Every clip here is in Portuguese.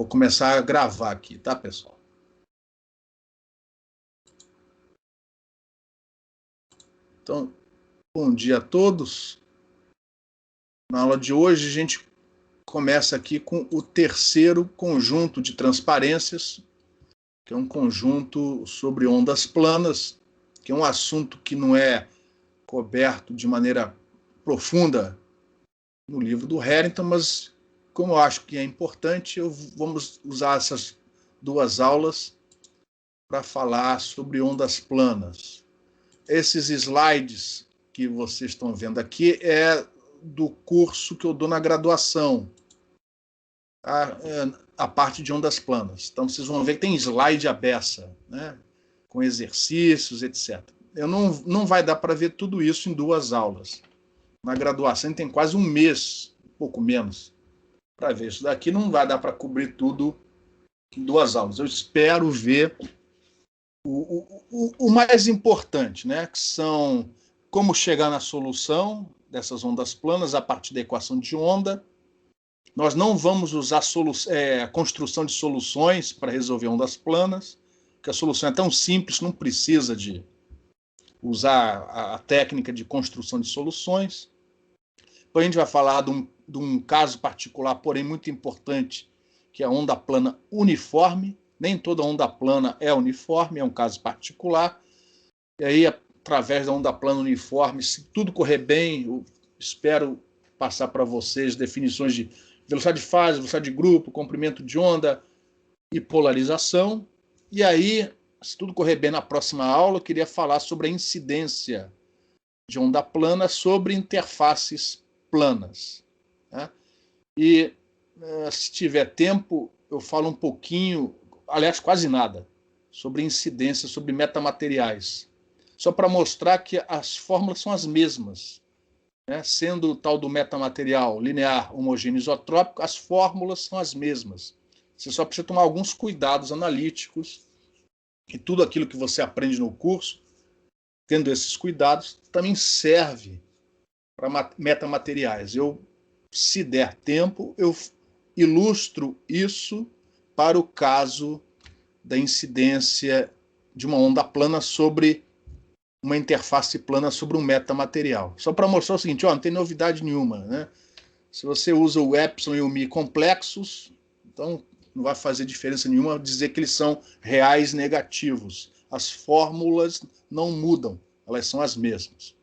vou começar a gravar aqui, tá, pessoal? Então, bom dia a todos. Na aula de hoje, a gente começa aqui com o terceiro conjunto de transparências, que é um conjunto sobre ondas planas, que é um assunto que não é coberto de maneira profunda no livro do Harrington, mas como eu acho que é importante, vamos usar essas duas aulas para falar sobre ondas planas. Esses slides que vocês estão vendo aqui é do curso que eu dou na graduação, a parte de ondas planas. Então, vocês vão ver que tem slide à beça, né, com exercícios, etc. Não vai dar para ver tudo isso em duas aulas. Na graduação tem quase um mês, um pouco menos, para ver. Isso daqui não vai dar para cobrir tudo em duas aulas. Eu espero ver o mais importante, né, que são como chegar na solução dessas ondas planas a partir da equação de onda. Nós não vamos usar a construção de soluções para resolver ondas planas, porque a solução é tão simples, não precisa de usar a técnica de construção de soluções. Depois a gente vai falar de um caso particular, porém muito importante, que é a onda plana uniforme. Nem toda onda plana é uniforme, é um caso particular. E aí, através da onda plana uniforme, se tudo correr bem, eu espero passar para vocês definições de velocidade de fase, velocidade de grupo, comprimento de onda e polarização. E aí, se tudo correr bem na próxima aula, eu queria falar sobre a incidência de onda plana sobre interfaces planas, né? E se tiver tempo, eu falo um pouquinho, aliás, quase nada, sobre incidência, sobre metamateriais. Só para mostrar que as fórmulas são as mesmas, né? Sendo o tal do metamaterial linear, homogêneo, isotrópico, as fórmulas são as mesmas. Você só precisa tomar alguns cuidados analíticos, e tudo aquilo que você aprende no curso, tendo esses cuidados, também serve para metamateriais. Se der tempo, eu ilustro isso para o caso da incidência de uma onda plana sobre uma interface plana sobre um metamaterial. Só para mostrar o seguinte, não tem novidade nenhuma, né? Se você usa o epsilon e o mi complexos, então não vai fazer diferença nenhuma dizer que eles são reais negativos. As fórmulas não mudam, elas são as mesmas.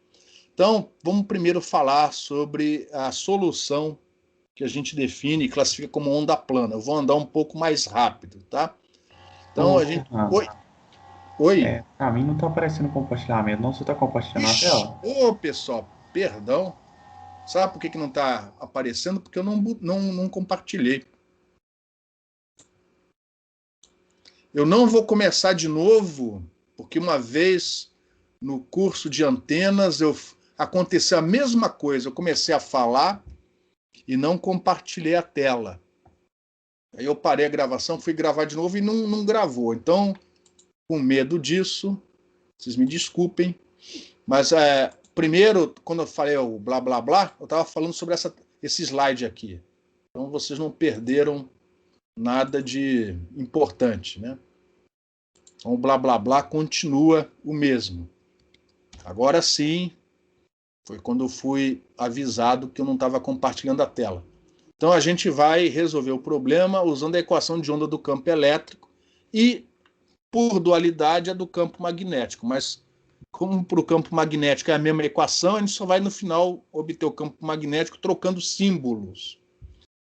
Então, vamos primeiro falar sobre a solução que a gente define e classifica como onda plana. Eu vou andar um pouco mais rápido, tá? Então, a gente... Oi? Para mim não está aparecendo compartilhamento, não. Você está compartilhando a tela? Ô, pessoal, perdão. Sabe por que não está aparecendo? Porque eu não compartilhei. Eu não vou começar de novo, porque uma vez no curso de antenas aconteceu a mesma coisa. Eu comecei a falar e não compartilhei a tela. Aí eu parei a gravação, fui gravar de novo e não gravou. Então, com medo disso, vocês me desculpem, mas primeiro, quando eu falei o blá blá blá, eu estava falando sobre esse slide aqui. Então vocês não perderam nada de importante, né? Então o blá blá blá continua o mesmo. Agora sim, foi quando eu fui avisado que eu não estava compartilhando a tela. Então a gente vai resolver o problema usando a equação de onda do campo elétrico e, por dualidade, a do campo magnético. Mas como para o campo magnético é a mesma equação, a gente só vai no final obter o campo magnético trocando símbolos.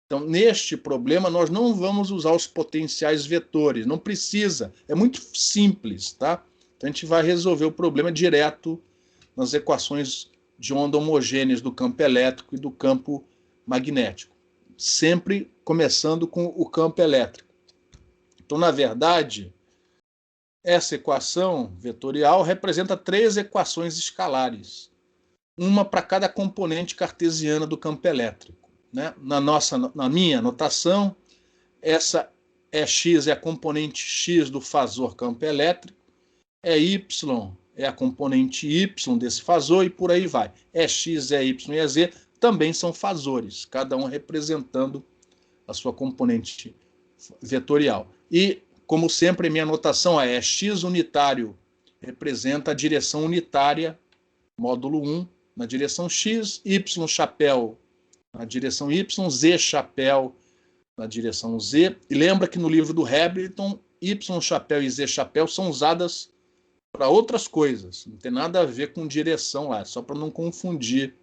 Então, neste problema, nós não vamos usar os potenciais vetores, não precisa, é muito simples, tá? Então, a gente vai resolver o problema direto nas equações de onda homogêneas do campo elétrico e do campo magnético, sempre começando com o campo elétrico. Então, na verdade, essa equação vetorial representa 3 equações escalares, uma para cada componente cartesiana do campo elétrico, né? Na minha notação, essa x é a componente x do fasor campo elétrico, y é a componente y desse fasor e por aí vai. X, y e z também são fasores, cada um representando a sua componente vetorial. E, como sempre, minha notação é x unitário representa a direção unitária, módulo 1, na direção x, y chapéu na direção y, z chapéu na direção z. E lembra que no livro do Hamilton, y chapéu e z chapéu são usadas para outras coisas. Não tem nada a ver com direção lá, só para não confundir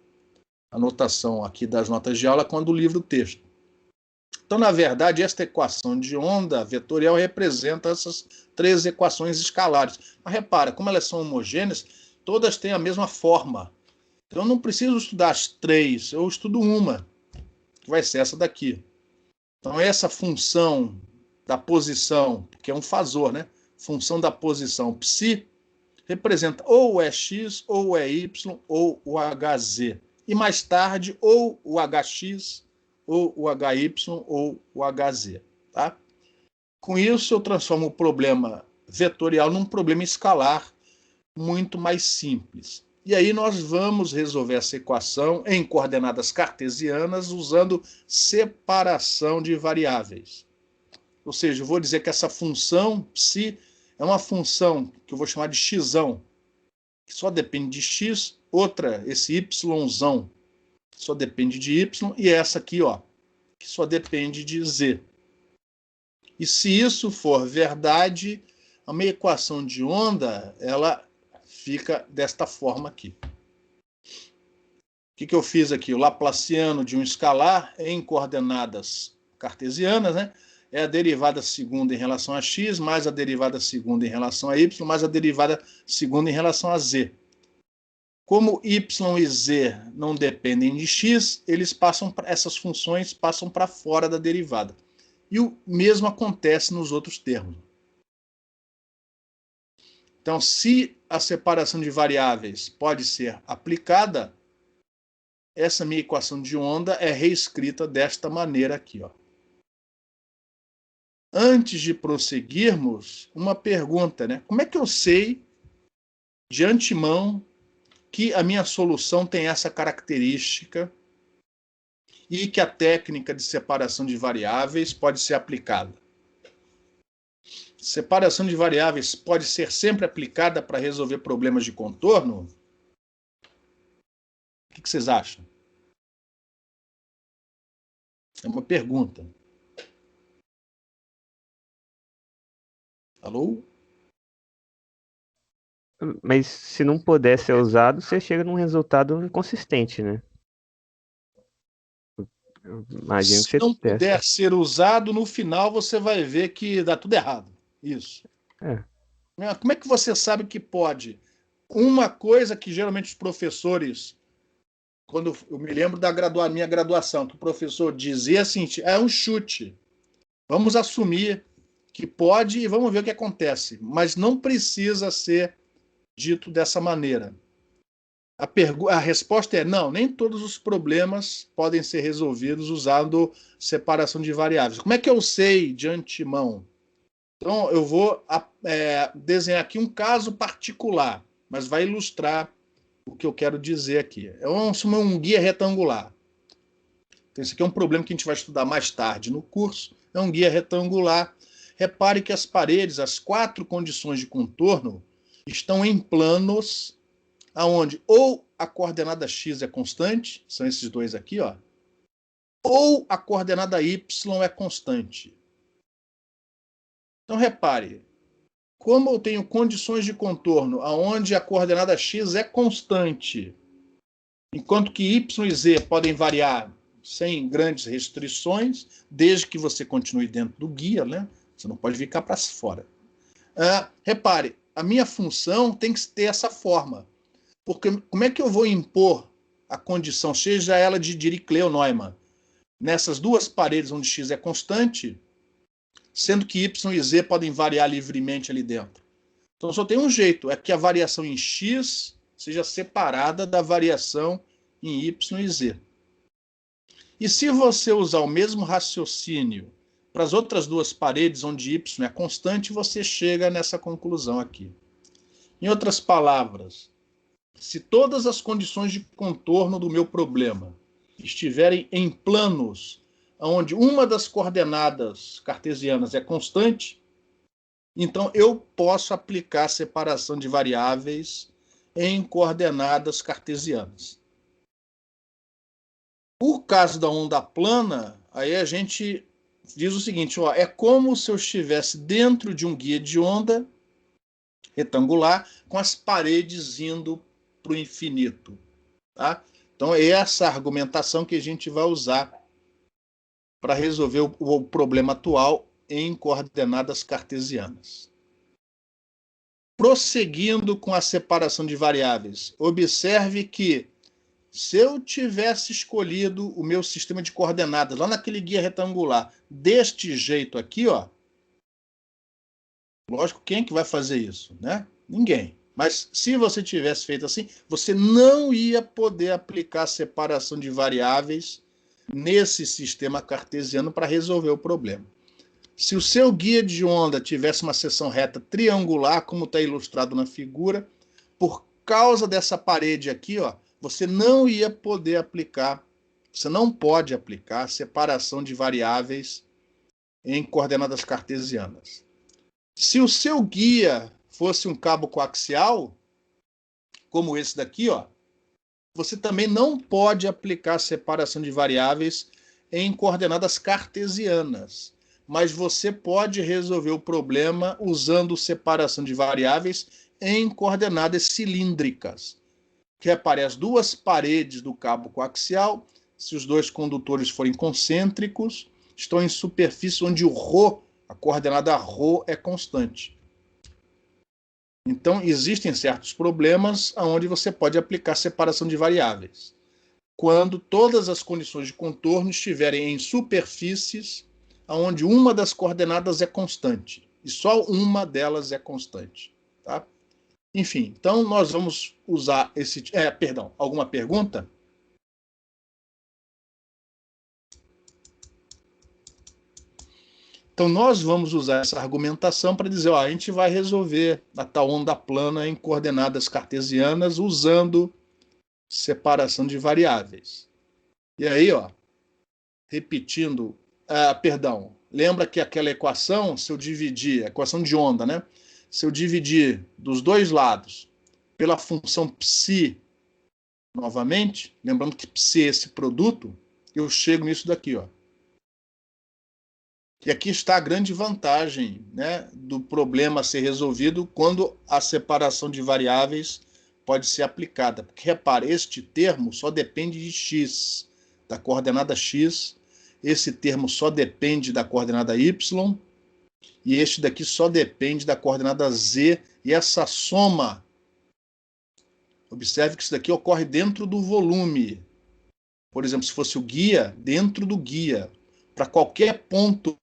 a notação aqui das notas de aula com a do livro texto. Então, na verdade, esta equação de onda vetorial representa essas três equações escalares. Mas repara, como elas são homogêneas, todas têm a mesma forma. Então, eu não preciso estudar as três, eu estudo uma, que vai ser essa daqui. Então, essa função da posição, que é um fasor, né? Função da posição psi, representa ou o EX, ou o EY, ou o HZ. E mais tarde, ou o HX, ou o HY, ou o HZ. Tá? Com isso, eu transformo o problema vetorial num problema escalar muito mais simples. E aí nós vamos resolver essa equação em coordenadas cartesianas usando separação de variáveis. Ou seja, eu vou dizer que essa função psi é uma função que eu vou chamar de xão, que só depende de x, outra, esse yzão, que só depende de y, e essa aqui, ó, que só depende de z. E se isso for verdade, a minha equação de onda, ela fica desta forma aqui. O que eu fiz aqui? O laplaciano de um escalar em coordenadas cartesianas, né? É a derivada segunda em relação a x, mais a derivada segunda em relação a y, mais a derivada segunda em relação a z. Como y e z não dependem de x, essas funções passam para fora da derivada. E o mesmo acontece nos outros termos. Então, se a separação de variáveis pode ser aplicada, essa minha equação de onda é reescrita desta maneira aqui, ó. Antes de prosseguirmos, uma pergunta, né? Como é que eu sei de antemão que a minha solução tem essa característica e que a técnica de separação de variáveis pode ser aplicada? Separação de variáveis pode ser sempre aplicada para resolver problemas de contorno? O que vocês acham? É uma pergunta. Alô? Mas se não puder ser usado, você chega num resultado inconsistente, né? Eu imagino que Se não você puder testa. ser usado, no final você vai ver que dá tudo errado. Isso. É. Como é que você sabe que pode? Uma coisa que geralmente os professores, quando eu me lembro da minha graduação, que o professor dizia assim, é um chute. Vamos assumir que pode e vamos ver o que acontece. Mas não precisa ser dito dessa maneira. A resposta é não, nem todos os problemas podem ser resolvidos usando separação de variáveis. Como é que eu sei de antemão? Então, eu vou desenhar aqui um caso particular, mas vai ilustrar o que eu quero dizer aqui. É um guia retangular. Então, esse aqui é um problema que a gente vai estudar mais tarde no curso. É um guia retangular. Repare que as paredes, as 4 condições de contorno, estão em planos aonde ou a coordenada x é constante, são esses dois aqui, ó, ou a coordenada y é constante. Então, repare, como eu tenho condições de contorno aonde a coordenada x é constante, enquanto que y e z podem variar sem grandes restrições, desde que você continue dentro do guia, né? Você não pode ficar para fora. Repare, a minha função tem que ter essa forma. Porque como é que eu vou impor a condição, seja ela de Dirichlet ou Neumann, nessas duas paredes onde x é constante, sendo que y e z podem variar livremente ali dentro? Então só tem um jeito, é que a variação em x seja separada da variação em y e z. E se você usar o mesmo raciocínio para as outras duas paredes onde y é constante, você chega nessa conclusão aqui. Em outras palavras, se todas as condições de contorno do meu problema estiverem em planos onde uma das coordenadas cartesianas é constante, então eu posso aplicar a separação de variáveis em coordenadas cartesianas. O caso da onda plana, aí a gente diz o seguinte, ó, é como se eu estivesse dentro de um guia de onda retangular com as paredes indo para o infinito. Tá? Então é essa argumentação que a gente vai usar para resolver o problema atual em coordenadas cartesianas. Prosseguindo com a separação de variáveis, observe que se eu tivesse escolhido o meu sistema de coordenadas lá naquele guia retangular deste jeito aqui, ó, lógico, quem é que vai fazer isso, né? Ninguém. Mas se você tivesse feito assim, você não ia poder aplicar a separação de variáveis nesse sistema cartesiano para resolver o problema. Se o seu guia de onda tivesse uma seção reta triangular, como está ilustrado na figura, por causa dessa parede aqui, ó, você não ia poder aplicar, você não pode aplicar separação de variáveis em coordenadas cartesianas. Se o seu guia fosse um cabo coaxial, como esse daqui, ó, você também não pode aplicar separação de variáveis em coordenadas cartesianas, mas você pode resolver o problema usando separação de variáveis em coordenadas cilíndricas. Repare, as duas paredes do cabo coaxial, se os dois condutores forem concêntricos, estão em superfície onde o ρ, a coordenada ρ, é constante. Então, existem certos problemas onde você pode aplicar separação de variáveis. Quando todas as condições de contorno estiverem em superfícies onde uma das coordenadas é constante, e só uma delas é constante. Tá? Enfim, então nós vamos usar esse... alguma pergunta? Então nós vamos usar essa argumentação para dizer, ó, a gente vai resolver a tal onda plana em coordenadas cartesianas usando separação de variáveis. E aí, ó, repetindo, lembra que aquela equação, se eu dividir, a equação de onda, né? Se eu dividir dos dois lados pela função psi, novamente, lembrando que psi é esse produto, eu chego nisso daqui, ó. E aqui está a grande vantagem, né, do problema a ser resolvido quando a separação de variáveis pode ser aplicada. Porque, repare, este termo só depende de x, da coordenada x, esse termo só depende da coordenada y, e este daqui só depende da coordenada z, e essa soma, observe que isso daqui ocorre dentro do volume. Por exemplo, se fosse o guia, dentro do guia, para qualquer ponto,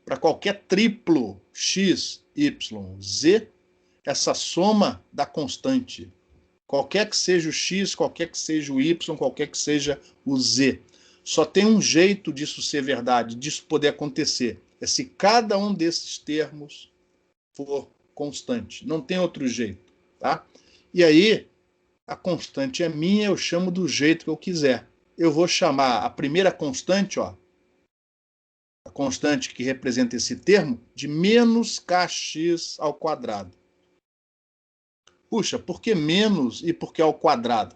para qualquer triplo x, y, z, essa soma dá constante. Qualquer que seja o x, qualquer que seja o y, qualquer que seja o z. Só tem um jeito disso ser verdade, disso poder acontecer. É se cada um desses termos for constante. Não tem outro jeito. Tá? E aí, a constante é minha, eu chamo do jeito que eu quiser. Eu vou chamar a primeira constante, ó, a constante que representa esse termo, de menos kx ao quadrado. Puxa, por que menos e por que ao quadrado?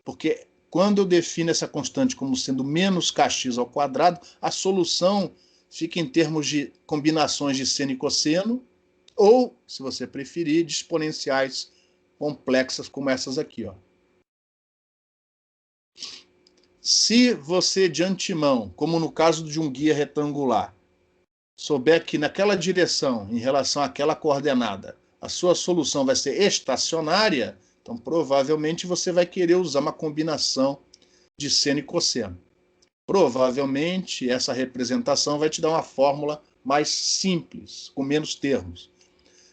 Porque quando eu defino essa constante como sendo menos kx ao quadrado, a solução fica em termos de combinações de seno e cosseno, ou, se você preferir, de exponenciais complexas como essas aqui, ó. Se você, de antemão, como no caso de um guia retangular, souber que naquela direção, em relação àquela coordenada, a sua solução vai ser estacionária, então provavelmente você vai querer usar uma combinação de seno e cosseno. Provavelmente essa representação vai te dar uma fórmula mais simples, com menos termos.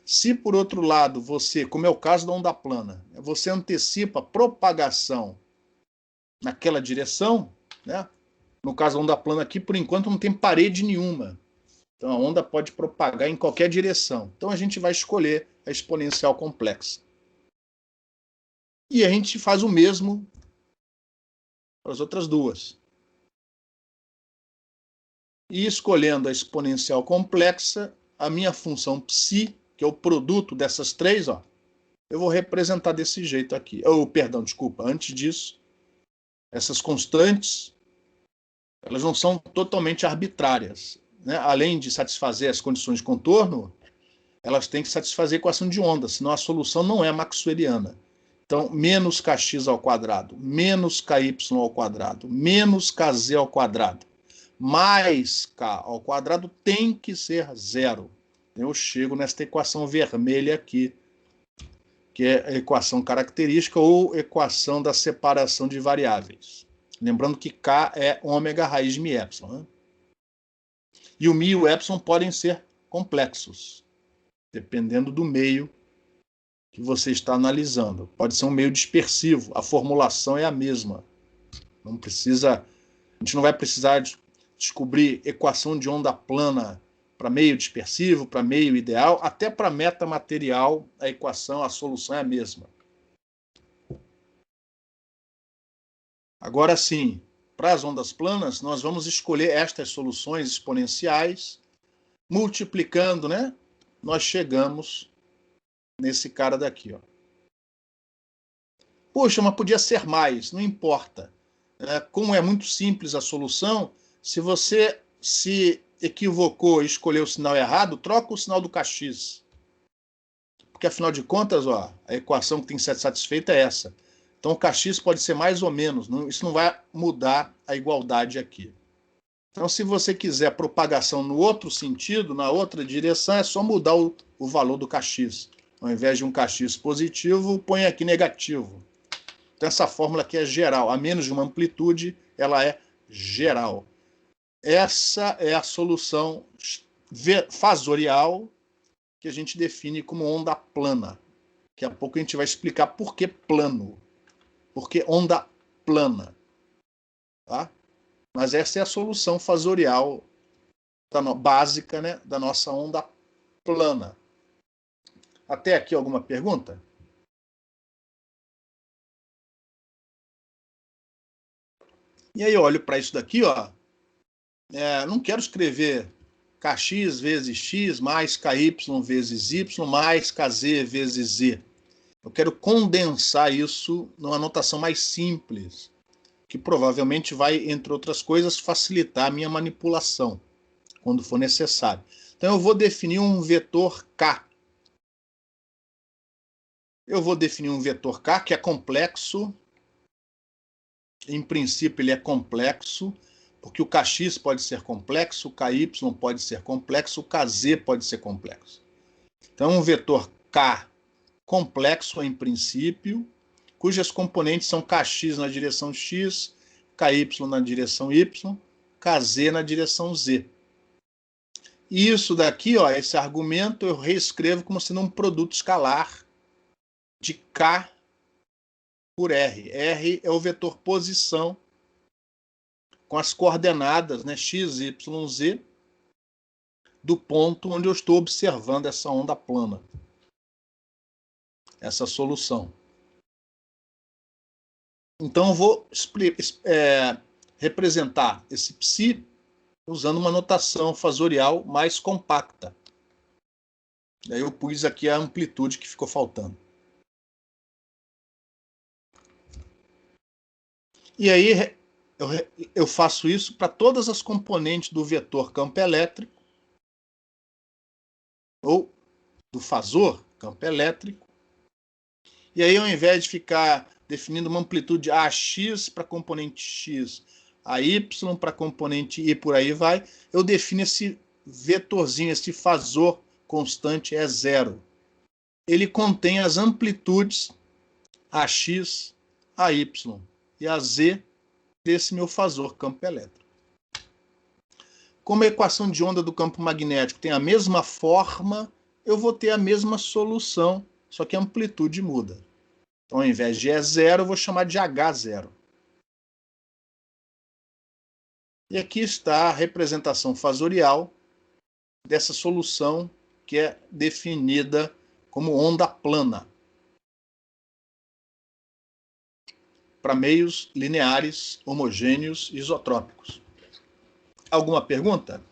Se, por outro lado, você, como é o caso da onda plana, você antecipa a propagação naquela direção, né? No caso da onda plana aqui, por enquanto não tem parede nenhuma. Então a onda pode propagar em qualquer direção. Então a gente vai escolher a exponencial complexa. E a gente faz o mesmo para as outras duas. E escolhendo a exponencial complexa, a minha função psi, que é o produto dessas três, ó, eu vou representar desse jeito aqui. Perdão, desculpa, antes disso, essas constantes, elas não são totalmente arbitrárias, né? Além de satisfazer as condições de contorno, elas têm que satisfazer a equação de onda, senão a solução não é maxwelliana. Então, menos kx ao quadrado, menos ky ao quadrado, menos kz ao quadrado, mais k ao quadrado tem que ser zero. Eu chego nesta equação vermelha aqui, que é a equação característica ou equação da separação de variáveis. Lembrando que k é ômega raiz de μ epsilon. Né? E o μ e o epsilon podem ser complexos, dependendo do meio que você está analisando. Pode ser um meio dispersivo, a formulação é a mesma. A gente não vai precisar descobrir equação de onda plana para meio dispersivo, para meio ideal, até para metamaterial, a equação, a solução é a mesma. Agora sim, para as ondas planas, nós vamos escolher estas soluções exponenciais, multiplicando, né? Nós chegamos nesse cara daqui, ó. Poxa, mas podia ser mais, não importa. Como é muito simples a solução, se você se equivocou e escolheu o sinal errado, troca o sinal do kx. Porque, afinal de contas, ó, a equação que tem que ser satisfeita é essa. Então, o kx pode ser mais ou menos. Isso não vai mudar a igualdade aqui. Então, se você quiser propagação no outro sentido, na outra direção, é só mudar o valor do kx. Ao invés de um kx positivo, põe aqui negativo. Então, essa fórmula aqui é geral. A menos de uma amplitude, ela é geral. Essa é a solução fasorial que a gente define como onda plana. Daqui a pouco a gente vai explicar por que plano. Por que onda plana. Tá? Mas essa é a solução fasorial básica, né, da nossa onda plana. Até aqui alguma pergunta? E aí eu olho para isso daqui, ó. Não quero escrever kx vezes x mais ky vezes y mais kz vezes z. Eu quero condensar isso numa notação mais simples, que provavelmente vai, entre outras coisas, facilitar a minha manipulação, quando for necessário. Então eu vou definir um vetor k. Eu vou definir um vetor k que é complexo. Em princípio ele é complexo, porque o kx pode ser complexo, o ky pode ser complexo, o kz pode ser complexo. Então, um vetor k complexo em princípio, cujas componentes são kx na direção x, ky na direção y, kz na direção z. E isso daqui, ó, esse argumento eu reescrevo como sendo um produto escalar de k por r. R é o vetor posição com as coordenadas, né, x, y, z, do ponto onde eu estou observando essa onda plana, essa solução. Então eu vou representar esse psi usando uma notação fasorial mais compacta. Daí eu pus aqui a amplitude que ficou faltando. E aí eu faço isso para todas as componentes do vetor campo elétrico, ou do fasor campo elétrico. E aí, ao invés de ficar definindo uma amplitude AX para a componente X, a Y para a componente Y, por aí vai, eu defino esse vetorzinho, esse fasor constante é zero. Ele contém as amplitudes AX, AY e a Z desse meu fasor campo elétrico. Como a equação de onda do campo magnético tem a mesma forma, eu vou ter a mesma solução, só que a amplitude muda. Então, ao invés de E0, eu vou chamar de H0. E aqui está a representação fasorial dessa solução que é definida como onda plana para meios lineares, homogêneos e isotrópicos. Alguma pergunta?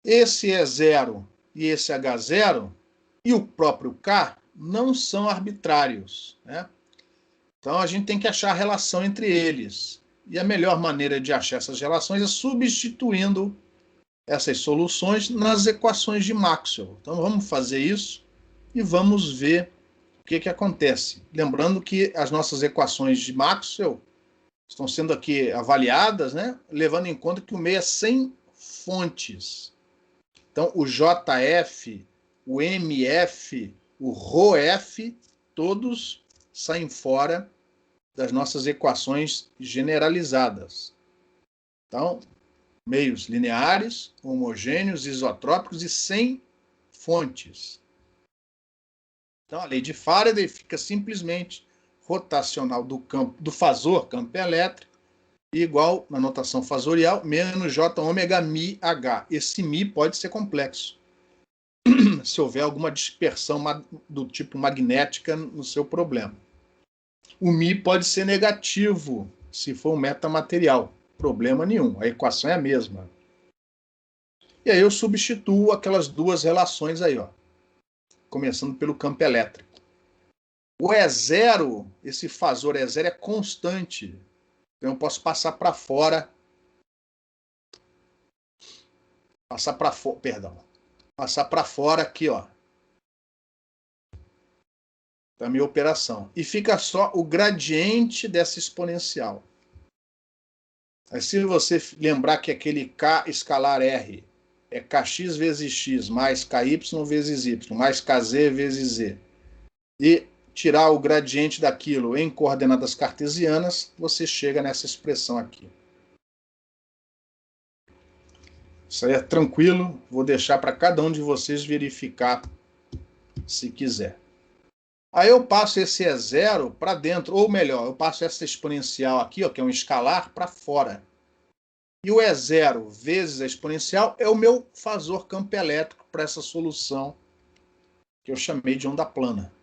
Esse E0 e esse H0 e o próprio K não são arbitrários, né? Então a gente tem que achar a relação entre eles. E a melhor maneira de achar essas relações é substituindo essas soluções nas equações de Maxwell. Então vamos fazer isso e vamos ver o que acontece. Lembrando que as nossas equações de Maxwell estão sendo aqui avaliadas, né, levando em conta que o meio é sem fontes. Então o JF, o MF, o ρF, todos saem fora das nossas equações generalizadas. Então, meios lineares, homogêneos, isotrópicos e sem fontes. Então, a lei de Faraday fica simplesmente rotacional do campo do fasor, campo elétrico, igual, na notação fasorial, menos J ômega mi H. Esse mi pode ser complexo, se houver alguma dispersão do tipo magnética no seu problema. O mi pode ser negativo, se for um metamaterial. Problema nenhum, a equação é a mesma. E aí eu substituo aquelas duas relações aí, ó, começando pelo campo elétrico. O E0, esse fasor E0 é constante. Então eu posso passar para fora. Passar para fora aqui, ó, da minha operação. E fica só o gradiente dessa exponencial. Aí, se você lembrar que aquele K escalar R é Kx vezes X mais Ky vezes Y mais Kz vezes Z, e tirar o gradiente daquilo em coordenadas cartesianas, você chega nessa expressão aqui. Isso aí é tranquilo, vou deixar para cada um de vocês verificar se quiser. Aí eu passo esse E0 para dentro, ou melhor, eu passo essa exponencial aqui, ó, que é um escalar, para fora. E o E0 vezes a exponencial é o meu fasor campo elétrico para essa solução que eu chamei de onda plana.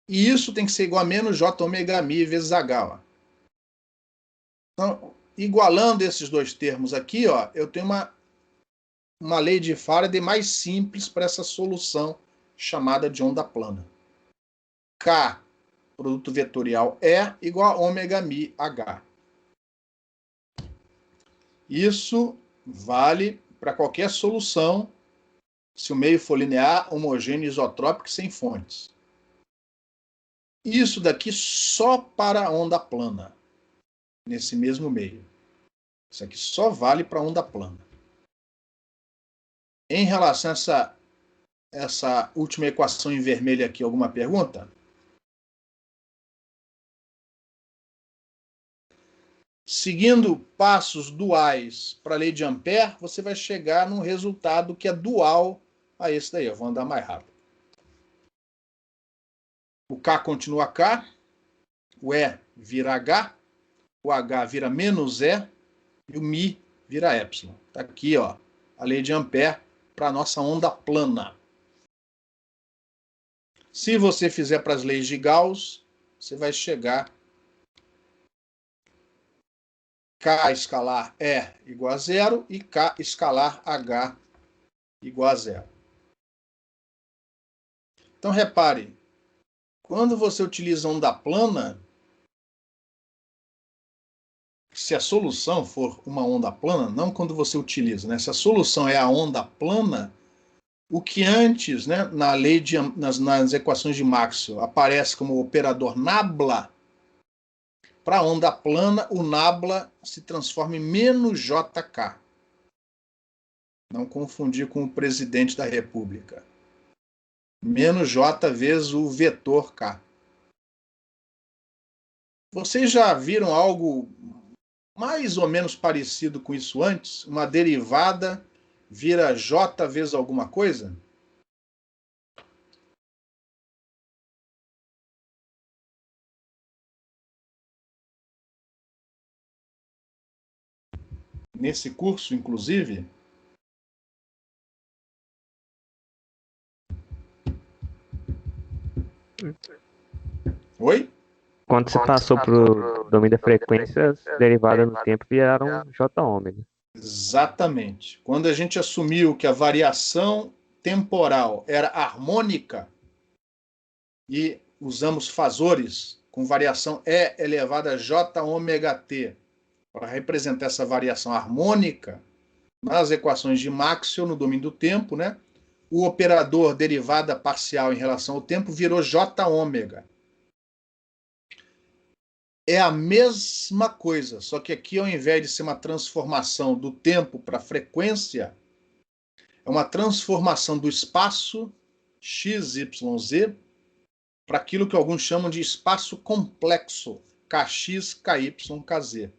E isso tem que ser igual a menos J ômega mi vezes H. Ó. Então, igualando esses dois termos aqui, ó, eu tenho uma lei de Faraday mais simples para essa solução chamada de onda plana. K, produto vetorial E, igual a ômega mi H. Isso vale para qualquer solução, se o meio for linear, homogêneo, isotrópico e sem fontes. Isso daqui só para a onda plana, nesse mesmo meio. Isso aqui só vale para a onda plana. Em relação a essa última equação em vermelho aqui, alguma pergunta? Seguindo passos duais para a lei de Ampère, você vai chegar num resultado que é dual a esse daí. Eu vou andar mais rápido. O K continua K, o E vira H, o H vira menos E e o Mi vira epsilon. Está aqui, ó, a lei de Ampère para a nossa onda plana. Se você fizer para as leis de Gauss, você vai chegar K escalar E igual a zero e K escalar H igual a zero. Então, repare, quando você utiliza onda plana, se a solução for uma onda plana, não quando você utiliza, né? Se a solução é a onda plana, o que antes, né, na lei de, nas equações de Maxwell, aparece como operador nabla, para a onda plana, o nabla se transforma em menos JK. Não confundir com o presidente da República. Menos J vezes o vetor K. Vocês já viram algo mais ou menos parecido com isso antes? Uma derivada vira J vezes alguma coisa? Nesse curso, inclusive? Oi? Quando você passou para o domínio da frequência, as derivadas no tempo viraram J ômega. Exatamente. Quando a gente assumiu que a variação temporal era harmônica e usamos fasores com variação E elevada a J ômega T para representar essa variação harmônica nas equações de Maxwell no domínio do tempo, né? O operador derivada parcial em relação ao tempo virou J ômega. É a mesma coisa, só que aqui, ao invés de ser uma transformação do tempo para frequência, é uma transformação do espaço x, y, z para aquilo que alguns chamam de espaço complexo, kx, ky, kz.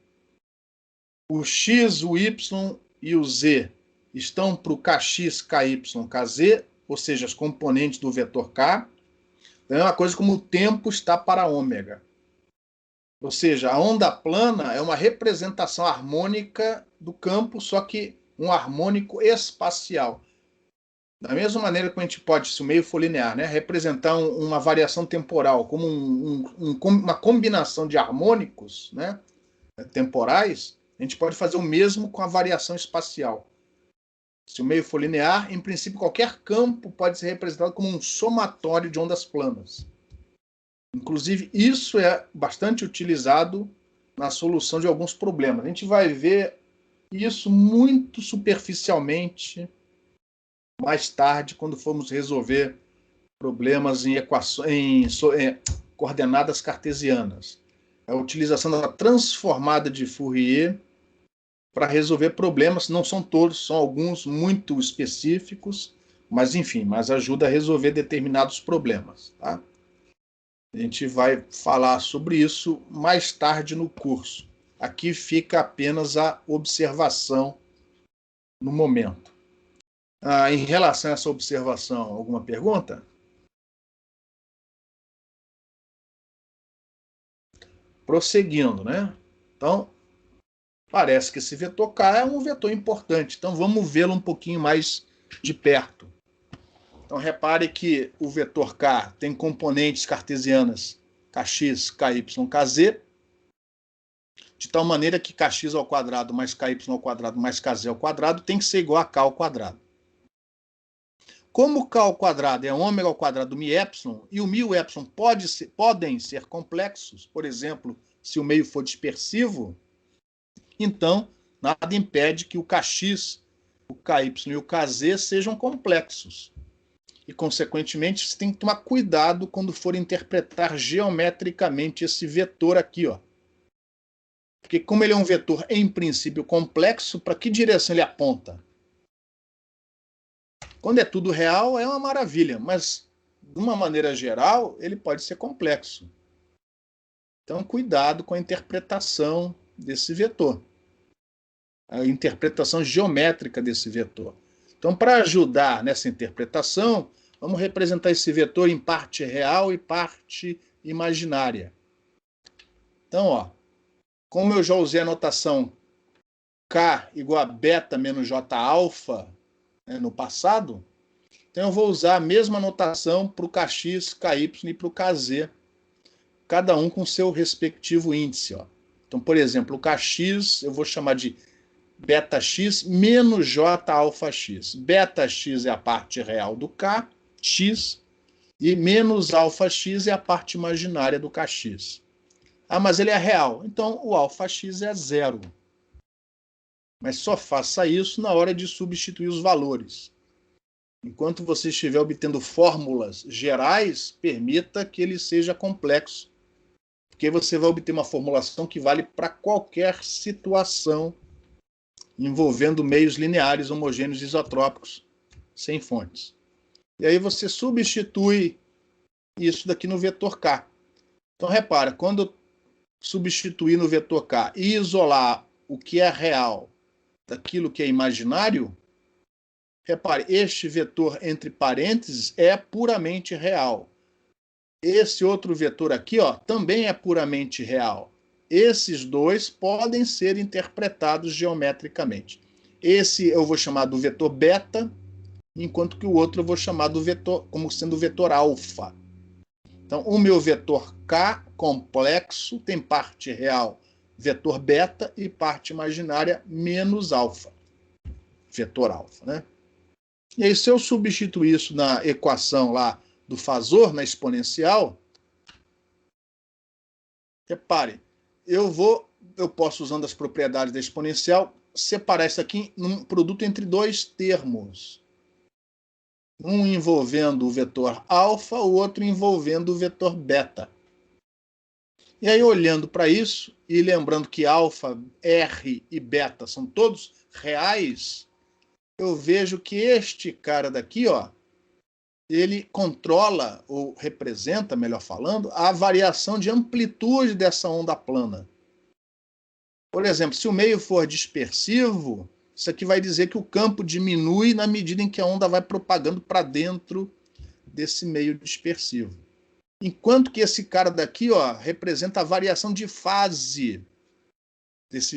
O x, o y e o z estão para o kx, ky, kz, ou seja, as componentes do vetor k. Então é uma coisa como o tempo está para ômega. Ou seja, a onda plana é uma representação harmônica do campo, só que um harmônico espacial. Da mesma maneira que a gente pode, se o meio for linear, né, representar uma variação temporal como uma combinação de harmônicos, né, temporais, a gente pode fazer o mesmo com a variação espacial. Se o meio for linear, em princípio, qualquer campo pode ser representado como um somatório de ondas planas. Inclusive, isso é bastante utilizado na solução de alguns problemas. A gente vai ver isso muito superficialmente mais tarde, quando formos resolver problemas em coordenadas cartesianas. A utilização da transformada de Fourier para resolver problemas, não são todos, são alguns muito específicos, mas enfim, mas ajuda a resolver determinados problemas, tá? A gente vai falar sobre isso mais tarde no curso. Aqui fica apenas a observação no momento. Em relação a essa observação, alguma pergunta? Prosseguindo, né? Então, parece que esse vetor K é um vetor importante. Então, vamos vê-lo um pouquinho mais de perto. Então, repare que o vetor K tem componentes cartesianas kx, ky, kz, de tal maneira que kx ao quadrado mais ky ao quadrado mais kz ao quadrado tem que ser igual a k ao quadrado. Como k ao quadrado é ômega ao quadrado do μ e o μ e o epsilon podem ser complexos, por exemplo, se o meio for dispersivo, então nada impede que o kx, o ky e o kz sejam complexos. E, consequentemente, você tem que tomar cuidado quando for interpretar geometricamente esse vetor aqui, ó. Porque como ele é um vetor, em princípio, complexo, para que direção ele aponta? Quando é tudo real, é uma maravilha, mas, de uma maneira geral, ele pode ser complexo. Então, cuidado com a interpretação desse vetor. A interpretação geométrica desse vetor. Então, para ajudar nessa interpretação, vamos representar esse vetor em parte real e parte imaginária. Então, ó, como eu já usei a notação K igual a beta menos J alfa, né, no passado, então eu vou usar a mesma notação para o Kx, Ky e para o Kz, cada um com seu respectivo índice. Ó. Então, por exemplo, o Kx eu vou chamar de beta x menos j alfa x. Beta x é a parte real do k, x, e menos alfa x é a parte imaginária do kx. Ah, mas ele é real. Então, o alfa x é zero. Mas só faça isso na hora de substituir os valores. Enquanto você estiver obtendo fórmulas gerais, permita que ele seja complexo. Porque você vai obter uma formulação que vale para qualquer situação envolvendo meios lineares homogêneos isotrópicos, sem fontes. E aí você substitui isso daqui no vetor K. Então, repara, quando eu substituir no vetor K e isolar o que é real daquilo que é imaginário, repare, este vetor entre parênteses é puramente real. Esse outro vetor aqui, ó, também é puramente real. Esses dois podem ser interpretados geometricamente. Esse eu vou chamar do vetor beta, enquanto que o outro eu vou chamar do vetor como sendo o vetor alfa. Então, o meu vetor K complexo tem parte real vetor beta e parte imaginária menos alfa, vetor alfa, né? E aí, se eu substituir isso na equação lá do fasor, na exponencial, repare, eu posso, usando as propriedades da exponencial, separar isso aqui num produto entre dois termos. Um envolvendo o vetor alfa, o outro envolvendo o vetor beta. E aí, olhando para isso, e lembrando que alfa, R e beta são todos reais, eu vejo que este cara daqui, ó, ele controla, ou representa, melhor falando, a variação de amplitude dessa onda plana. Por exemplo, se o meio for dispersivo, isso aqui vai dizer que o campo diminui na medida em que a onda vai propagando para dentro desse meio dispersivo. Enquanto que esse cara daqui, ó, representa a variação de fase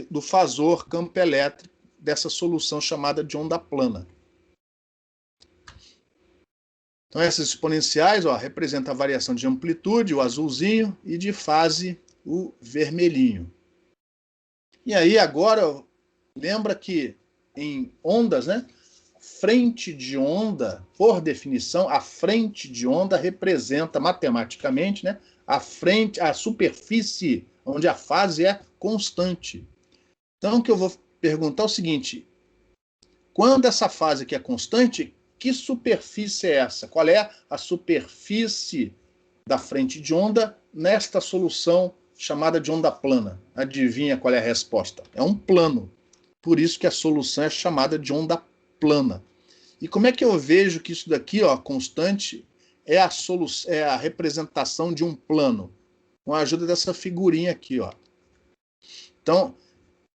do fasor campo elétrico dessa solução chamada de onda plana. Então essas exponenciais, ó, representam a variação de amplitude, o azulzinho, e de fase, o vermelhinho. E aí agora, lembra que em ondas, né, frente de onda, por definição, a frente de onda representa matematicamente, né, a superfície onde a fase é constante. Então, o que eu vou perguntar é o seguinte: quando essa fase aqui é constante, que superfície é essa? Qual é a superfície da frente de onda nesta solução chamada de onda plana? Adivinha qual é a resposta? É um plano. Por isso que a solução é chamada de onda plana. E como é que eu vejo que isso daqui, ó, constante, é a representação de um plano? Com a ajuda dessa figurinha aqui, ó. Então,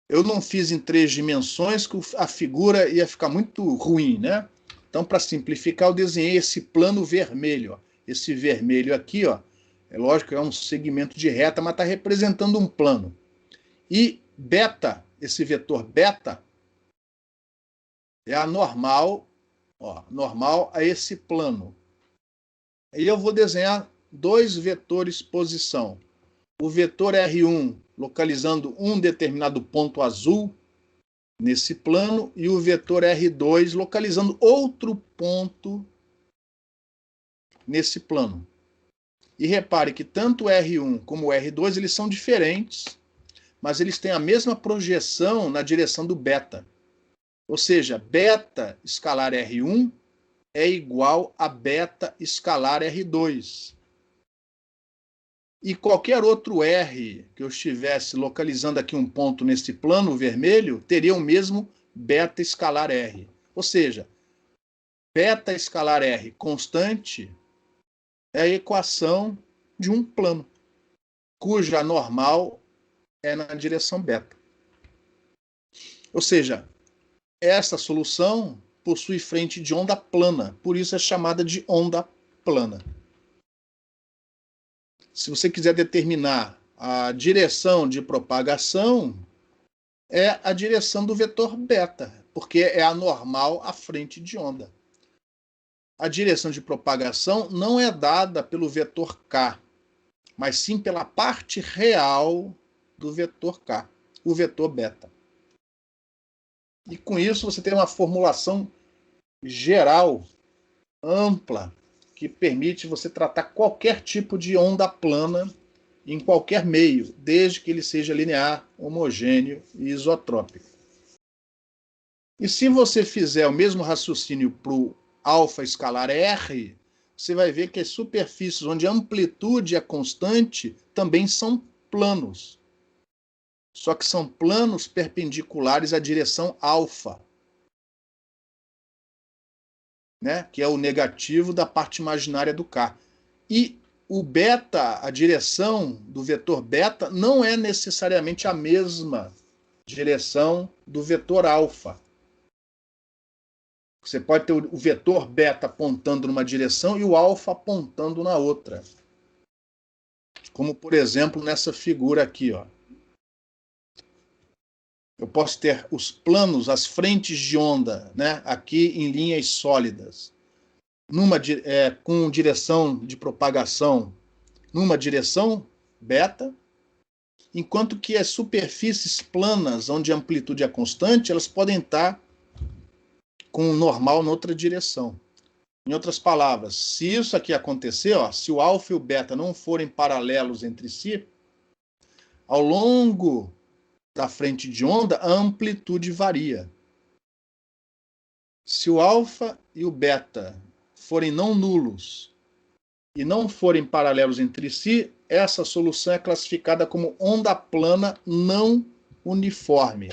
eu não fiz em 3 dimensões, que a figura ia ficar muito ruim, né? Então, para simplificar, eu desenhei esse plano vermelho, ó. Esse vermelho aqui, ó, é lógico que é um segmento de reta, mas está representando um plano. E beta, esse vetor beta, é a normal, ó, normal a esse plano. E eu vou desenhar 2 vetores posição. O vetor R1 localizando um determinado ponto azul nesse plano e o vetor R2 localizando outro ponto nesse plano. E repare que tanto o R1 como o R2 eles são diferentes, mas eles têm a mesma projeção na direção do beta. Ou seja, beta escalar R1 é igual a beta escalar R2. E qualquer outro R que eu estivesse localizando aqui um ponto nesse plano vermelho, teria o mesmo beta escalar R. Ou seja, beta escalar R constante é a equação de um plano, cuja normal é na direção beta. Ou seja, essa solução possui frente de onda plana, por isso é chamada de onda plana. Se você quiser determinar a direção de propagação, é a direção do vetor beta, porque é a normal à frente de onda. A direção de propagação não é dada pelo vetor K, mas sim pela parte real do vetor K, o vetor beta. E com isso você tem uma formulação geral, ampla, que permite você tratar qualquer tipo de onda plana em qualquer meio, desde que ele seja linear, homogêneo e isotrópico. E se você fizer o mesmo raciocínio para o alfa escalar R, você vai ver que as superfícies onde a amplitude é constante também são planos. Só que são planos perpendiculares à direção alfa, né? Que é o negativo da parte imaginária do K. E o beta, a direção do vetor beta, não é necessariamente a mesma direção do vetor alfa. Você pode ter o vetor beta apontando numa direção e o alfa apontando na outra. Como, por exemplo, nessa figura aqui, ó. Eu posso ter os planos, as frentes de onda, né, aqui em linhas sólidas, com direção de propagação numa direção, beta, enquanto que as superfícies planas, onde a amplitude é constante, elas podem estar com o normal noutra direção. Em outras palavras, se isso aqui acontecer, ó, se o alfa e o beta não forem paralelos entre si, ao longo da frente de onda, a amplitude varia. Se o alfa e o beta forem não nulos e não forem paralelos entre si, essa solução é classificada como onda plana não uniforme.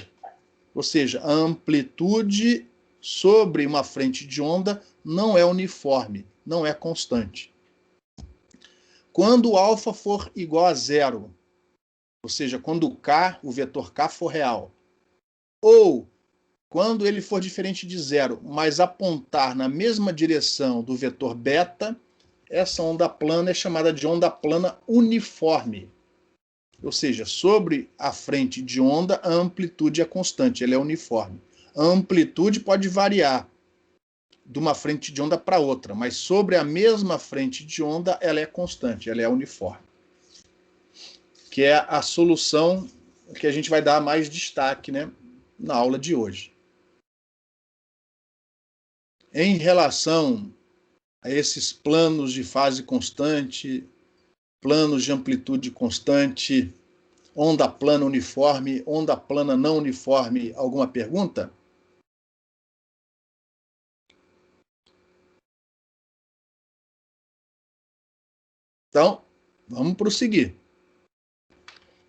Ou seja, a amplitude sobre uma frente de onda não é uniforme, não é constante. Quando o alfa for igual a zero, ou seja, quando o vetor K for real, ou quando ele for diferente de zero, mas apontar na mesma direção do vetor beta, essa onda plana é chamada de onda plana uniforme. Ou seja, sobre a frente de onda, a amplitude é constante, ela é uniforme. A amplitude pode variar de uma frente de onda para outra, mas sobre a mesma frente de onda, ela é constante, ela é uniforme. Que é a solução que a gente vai dar mais destaque, né, na aula de hoje. Em relação a esses planos de fase constante, planos de amplitude constante, onda plana uniforme, onda plana não uniforme, alguma pergunta? Então, vamos prosseguir.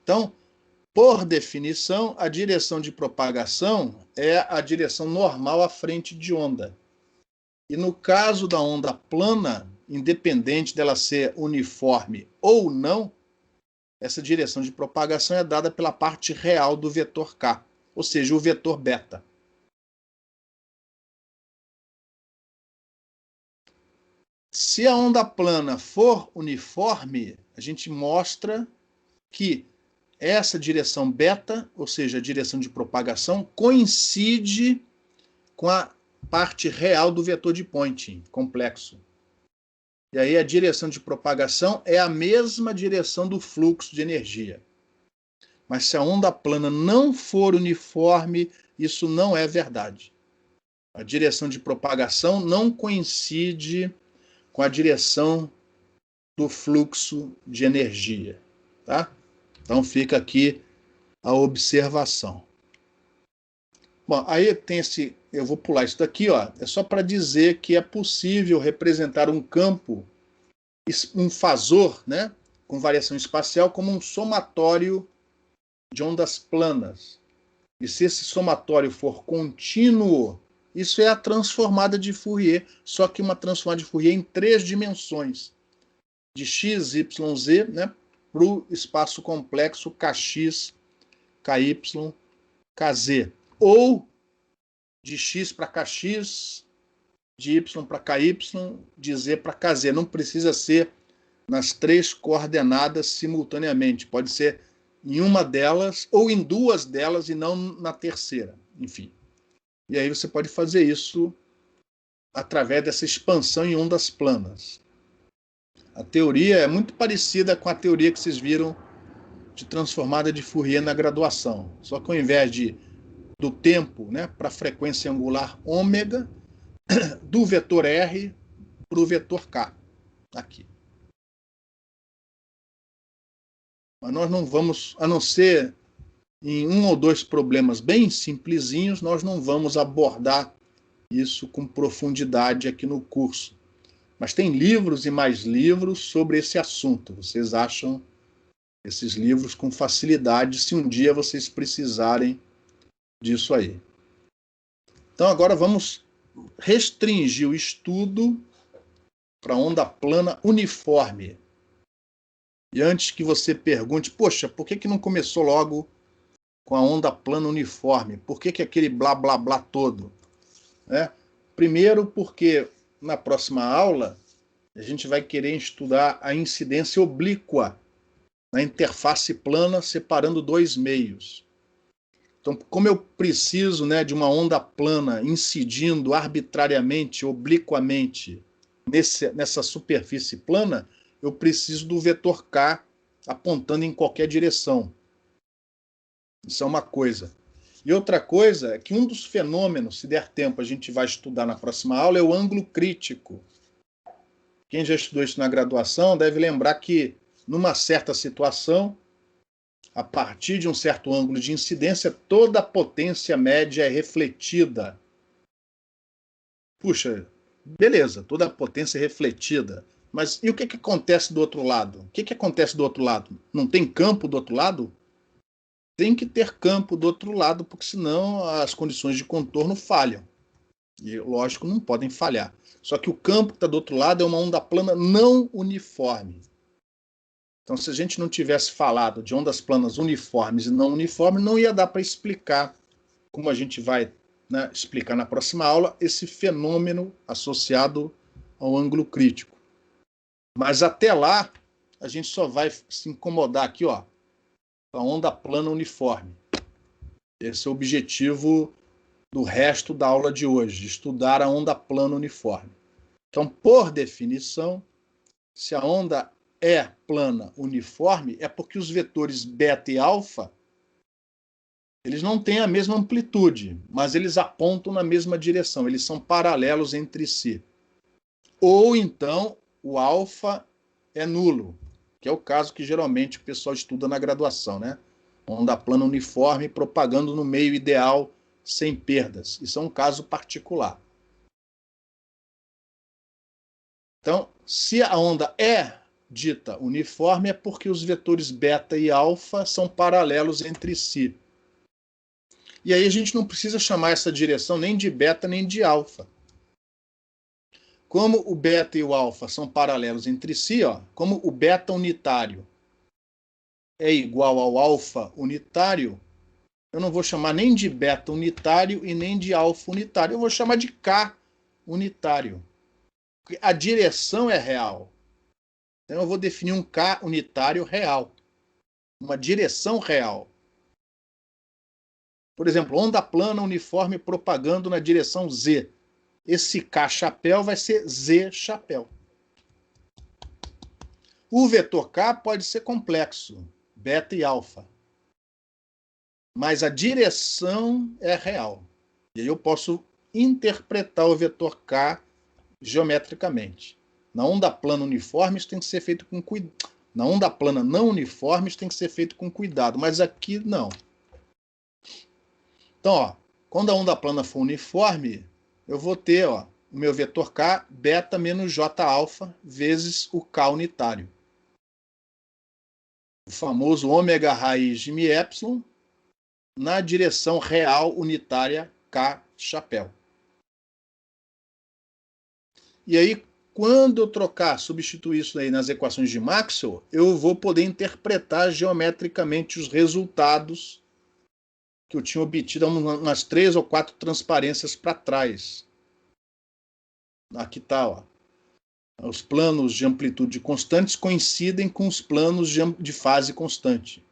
Então, por definição, a direção de propagação é a direção normal à frente de onda. E no caso da onda plana, independente dela ser uniforme ou não, essa direção de propagação é dada pela parte real do vetor K, ou seja, o vetor beta. Se a onda plana for uniforme, a gente mostra que essa direção beta, ou seja, a direção de propagação, coincide com a parte real do vetor de Poynting complexo. E aí a direção de propagação é a mesma direção do fluxo de energia. Mas se a onda plana não for uniforme, isso não é verdade. A direção de propagação não coincide com a direção do fluxo de energia, tá? Então fica aqui a observação. Bom, aí tem esse, eu vou pular isso daqui, ó, é só para dizer que é possível representar um campo, um fasor, né, com variação espacial, como um somatório de ondas planas. E se esse somatório for contínuo, isso é a transformada de Fourier, só que uma transformada de Fourier em 3 dimensões, de x, y, z, né, para o espaço complexo kx, ky, kz. Ou de x para kx, de y para ky, de z para kz. Não precisa ser nas 3 coordenadas simultaneamente. Pode ser em uma delas ou em 2 delas e não na terceira. Enfim. E aí você pode fazer isso através dessa expansão em ondas planas. A teoria é muito parecida com a teoria que vocês viram de transformada de Fourier na graduação. Só que ao invés do tempo, né, para a frequência angular ômega, do vetor R para o vetor K. Aqui. Mas nós não vamos, a não ser em 1 ou 2 problemas bem simplesinhos, nós não vamos abordar isso com profundidade aqui no curso. Mas tem livros e mais livros sobre esse assunto. Vocês acham esses livros com facilidade se um dia vocês precisarem disso aí. Então agora vamos restringir o estudo para onda plana uniforme. E antes que você pergunte, poxa, por que não começou logo com a onda plana uniforme? Por que aquele blá blá blá todo? Primeiro porque na próxima aula a gente vai querer estudar a incidência oblíqua na interface plana separando 2 meios. Então, como eu preciso, né, de uma onda plana incidindo arbitrariamente, obliquamente, nessa superfície plana, eu preciso do vetor K apontando em qualquer direção. Isso é uma coisa. E outra coisa é que um dos fenômenos, se der tempo, a gente vai estudar na próxima aula, é o ângulo crítico. Quem já estudou isso na graduação deve lembrar que, numa certa situação, a partir de um certo ângulo de incidência, toda a potência média é refletida. Puxa, beleza, toda a potência é refletida. Mas e o que acontece do outro lado? O que acontece do outro lado? Não tem campo do outro lado? Tem que ter campo do outro lado, porque senão as condições de contorno falham. E, lógico, não podem falhar. Só que o campo que está do outro lado é uma onda plana não uniforme. Então, se a gente não tivesse falado de ondas planas uniformes e não uniformes, não ia dar para explicar, como a gente vai, né, explicar na próxima aula, esse fenômeno associado ao ângulo crítico. Mas até lá, a gente só vai se incomodar aqui, ó, com a onda plana uniforme. Esse é o objetivo do resto da aula de hoje, estudar a onda plana uniforme. Então, por definição, se a onda é plana uniforme, é porque os vetores beta e alfa, eles não têm a mesma amplitude, mas eles apontam na mesma direção, eles são paralelos entre si. Ou então, o alfa é nulo, que é o caso que geralmente o pessoal estuda na graduação, né? Onda plana uniforme propagando no meio ideal sem perdas. Isso é um caso particular. Então, se a onda é dita uniforme, é porque os vetores beta e alfa são paralelos entre si. E aí a gente não precisa chamar essa direção nem de beta nem de alfa. Como o beta e o alfa são paralelos entre si, ó, como o beta unitário é igual ao alfa unitário, eu não vou chamar nem de beta unitário e nem de alfa unitário, eu vou chamar de K unitário. Porque a direção é real. Então eu vou definir um K unitário real. Uma direção real. Por exemplo, onda plana uniforme propagando na direção Z. Esse K chapéu vai ser Z chapéu. O vetor K pode ser complexo, beta e alfa. Mas a direção é real. E aí eu posso interpretar o vetor K geometricamente. Na onda plana uniforme isso tem que ser feito com cuidado. Na onda plana não uniforme isso tem que ser feito com cuidado, mas aqui não. Então, ó, quando a onda plana for uniforme, eu vou ter, ó, o meu vetor K beta menos J alfa vezes o K unitário. O famoso ômega raiz de μ epsilon na direção real unitária K chapéu. E aí, quando eu trocar, substituir isso aí nas equações de Maxwell, eu vou poder interpretar geometricamente os resultados que eu tinha obtido umas 3 ou 4 transparências para trás. Aqui está, ó. Os planos de amplitude constantes coincidem com os planos de fase constante.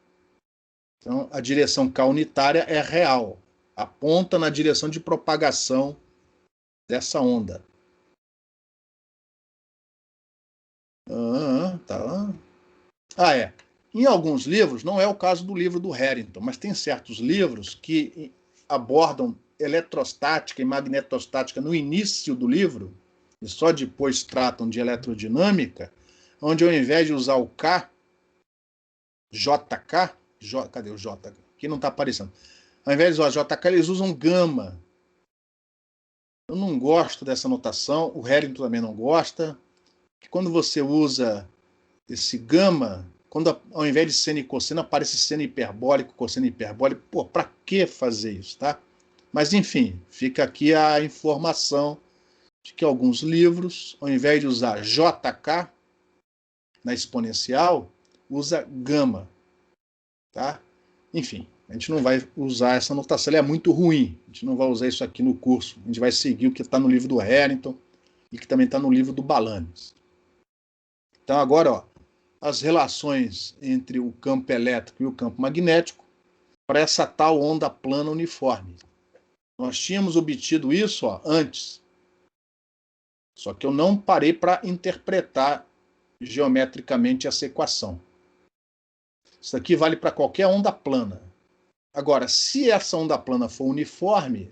Então, a direção K unitária é real. Aponta na direção de propagação dessa onda. Tá. É. Em alguns livros, não é o caso do livro do Harrington, mas tem certos livros que abordam eletrostática e magnetostática no início do livro, e só depois tratam de eletrodinâmica, onde ao invés de usar o K, JK, cadê o J? Aqui não está aparecendo. Ao invés de usar JK, eles usam gama. Eu não gosto dessa notação, o Harrington também não gosta. Quando você usa esse gama, quando ao invés de seno e cosseno aparece seno hiperbólico, cosseno hiperbólico, pô, para que fazer isso, tá? Mas enfim, fica aqui a informação de que alguns livros, ao invés de usar JK na exponencial, usa gama, tá? Enfim, a gente não vai usar essa notação, ela é muito ruim. A gente não vai usar isso aqui no curso. A gente vai seguir o que está no livro do Harrington e que também está no livro do Balanis. Então agora, ó, as relações entre o campo elétrico e o campo magnético para essa tal onda plana uniforme. Nós tínhamos obtido isso, ó, antes. Só que eu não parei para interpretar geometricamente essa equação. Isso aqui vale para qualquer onda plana. Agora, se essa onda plana for uniforme,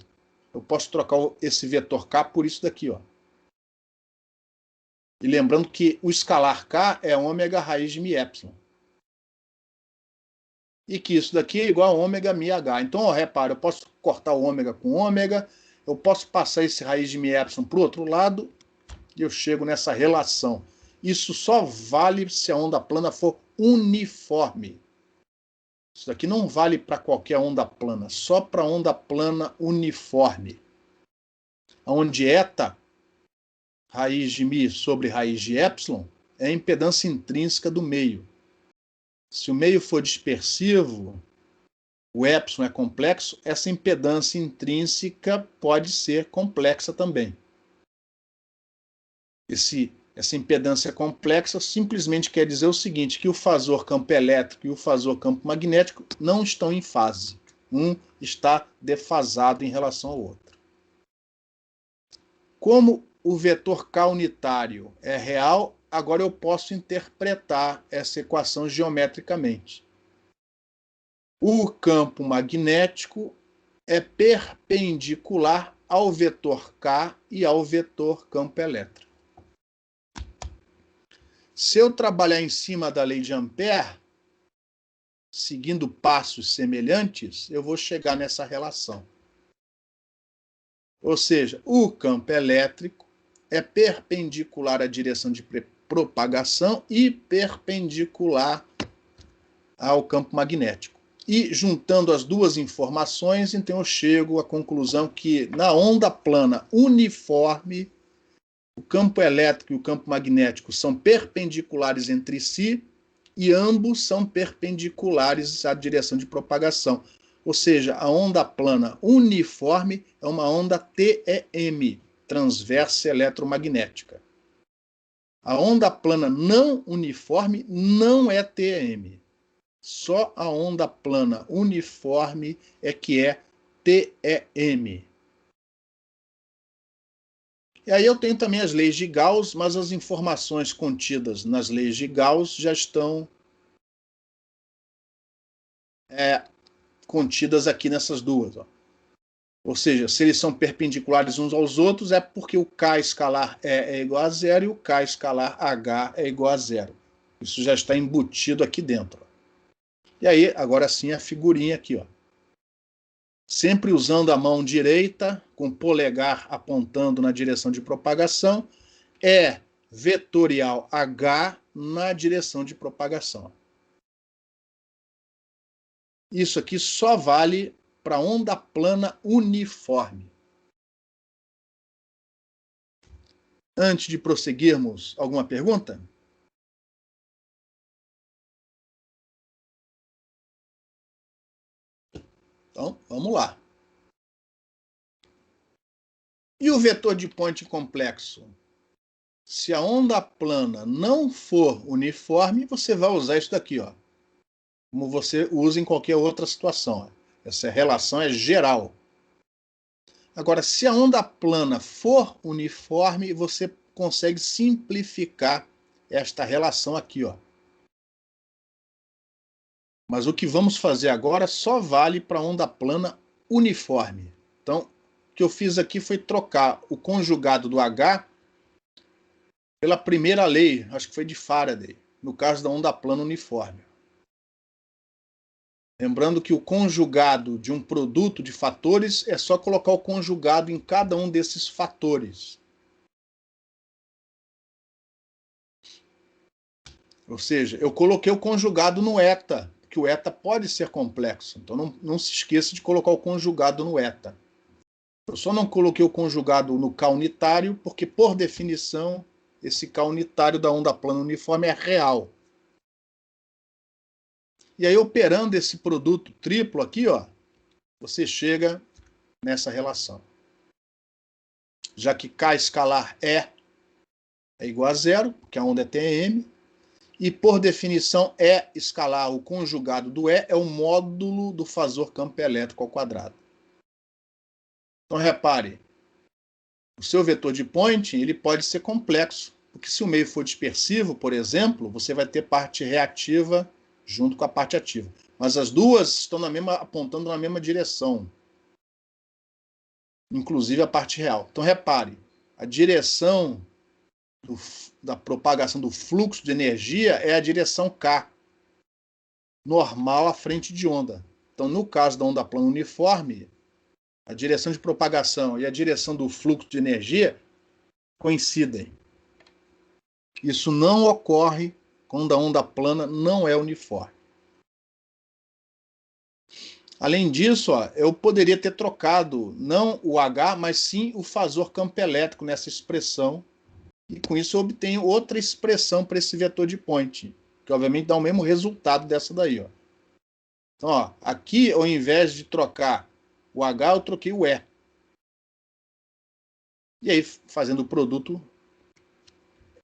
eu posso trocar esse vetor k por isso daqui, ó. E lembrando que o escalar k é ômega raiz de μ. E que isso daqui é igual a ômega μh. Então, ó, repara, eu posso cortar o ômega com ômega, eu posso passar esse raiz de μ para o outro lado, e eu chego nessa relação. Isso só vale se a onda plana for uniforme. Isso daqui não vale para qualquer onda plana, só para onda plana uniforme. Onde eta, raiz de μ sobre raiz de epsilon, é a impedância intrínseca do meio. Se o meio for dispersivo, o epsilon é complexo, essa impedância intrínseca pode ser complexa também. Essa impedância complexa simplesmente quer dizer o seguinte, que o fasor campo elétrico e o fasor campo magnético não estão em fase. Um está defasado em relação ao outro. Como o vetor k unitário é real, agora eu posso interpretar essa equação geometricamente. O campo magnético é perpendicular ao vetor k e ao vetor campo elétrico. Se eu trabalhar em cima da lei de Ampère, seguindo passos semelhantes, eu vou chegar nessa relação. Ou seja, o campo elétrico é perpendicular à direção de propagação e perpendicular ao campo magnético. E juntando as duas informações, então eu chego à conclusão que na onda plana uniforme, o campo elétrico e o campo magnético são perpendiculares entre si e ambos são perpendiculares à direção de propagação. Ou seja, a onda plana uniforme é uma onda TEM, transversa eletromagnética. A onda plana não uniforme não é TEM. Só a onda plana uniforme é que é TEM. E aí eu tenho também as leis de Gauss, mas as informações contidas nas leis de Gauss já estão contidas aqui nessas duas. Ó. Ou seja, se eles são perpendiculares uns aos outros, é porque o K escalar E é igual a zero e o K escalar H é igual a zero. Isso já está embutido aqui dentro. Ó. E aí, agora sim, a figurinha aqui, ó. Sempre usando a mão direita, com o polegar apontando na direção de propagação, é vetorial H na direção de propagação. Isso aqui só vale para onda plana uniforme. Antes de prosseguirmos, alguma pergunta? Então, vamos lá. E o vetor de Point complexo? Se a onda plana não for uniforme, você vai usar isso daqui, ó. Como você usa em qualquer outra situação. Essa relação é geral. Agora, se a onda plana for uniforme, você consegue simplificar esta relação aqui, ó. Mas o que vamos fazer agora só vale para onda plana uniforme. Então, o que eu fiz aqui foi trocar o conjugado do H pela primeira lei, acho que foi de Faraday, no caso da onda plana uniforme. Lembrando que o conjugado de um produto de fatores é só colocar o conjugado em cada um desses fatores. Ou seja, eu coloquei o conjugado no eta, que o eta pode ser complexo. Então não se esqueça de colocar o conjugado no eta. Eu só não coloquei o conjugado no K unitário, porque, por definição, esse K unitário da onda plana uniforme é real. E aí, operando esse produto triplo aqui, ó, você chega nessa relação. Já que K escalar E é igual a zero, porque a onda é TM, e, por definição, E escalar, o conjugado do E, é o módulo do fasor campo elétrico ao quadrado. Então, repare, o seu vetor de Point ele pode ser complexo, Porque se o meio for dispersivo, por exemplo, você vai ter parte reativa junto com a parte ativa. Mas as duas estão apontando na mesma direção. Inclusive a parte real. Então, repare, a direção da propagação do fluxo de energia é a direção K, normal à frente de onda. Então, no caso da onda plana uniforme, a direção de propagação e a direção do fluxo de energia coincidem. Isso não ocorre quando a onda plana não é uniforme. Além disso, eu poderia ter trocado não o H, mas sim o fasor campo elétrico nessa expressão, e com isso eu obtenho outra expressão para esse vetor de point, que obviamente dá o mesmo resultado dessa daí. Então, aqui, ao invés de trocar o H, eu troquei o E. E aí, fazendo o produto,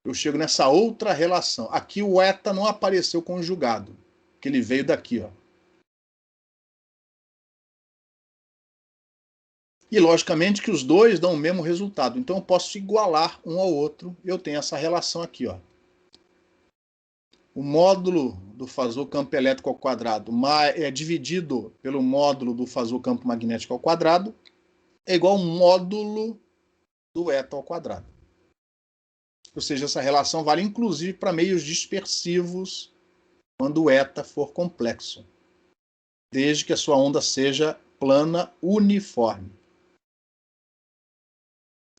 eu chego nessa outra relação. Aqui o eta não apareceu conjugado, porque ele veio daqui. E, logicamente, que os dois dão o mesmo resultado. Então, eu posso igualar um ao outro. Eu tenho essa relação aqui. O módulo do fasor campo elétrico ao quadrado é dividido pelo módulo do fasor campo magnético ao quadrado é igual ao módulo do eta ao quadrado. Ou seja, essa relação vale inclusive para meios dispersivos quando o eta for complexo, desde que a sua onda seja plana uniforme.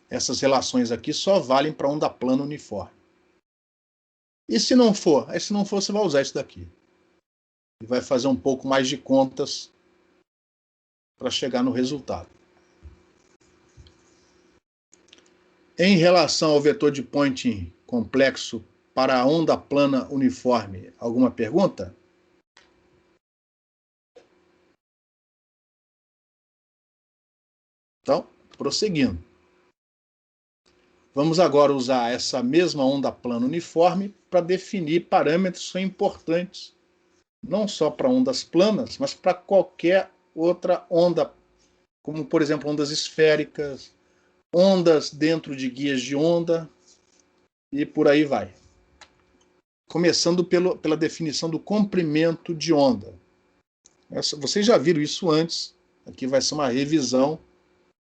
Essas relações aqui só valem para onda plana uniforme. E se não for? Se não for, você vai usar isso daqui. E vai fazer um pouco mais de contas para chegar no resultado. Em relação ao vetor de Poynting complexo para a onda plana uniforme, alguma pergunta? Então, prosseguindo. Vamos agora usar essa mesma onda plana uniforme para definir parâmetros que são importantes, não só para ondas planas, mas para qualquer outra onda, como, por exemplo, ondas esféricas, ondas dentro de guias de onda, e por aí vai. Começando pela definição do comprimento de onda. Vocês já viram isso antes, aqui vai ser uma revisão,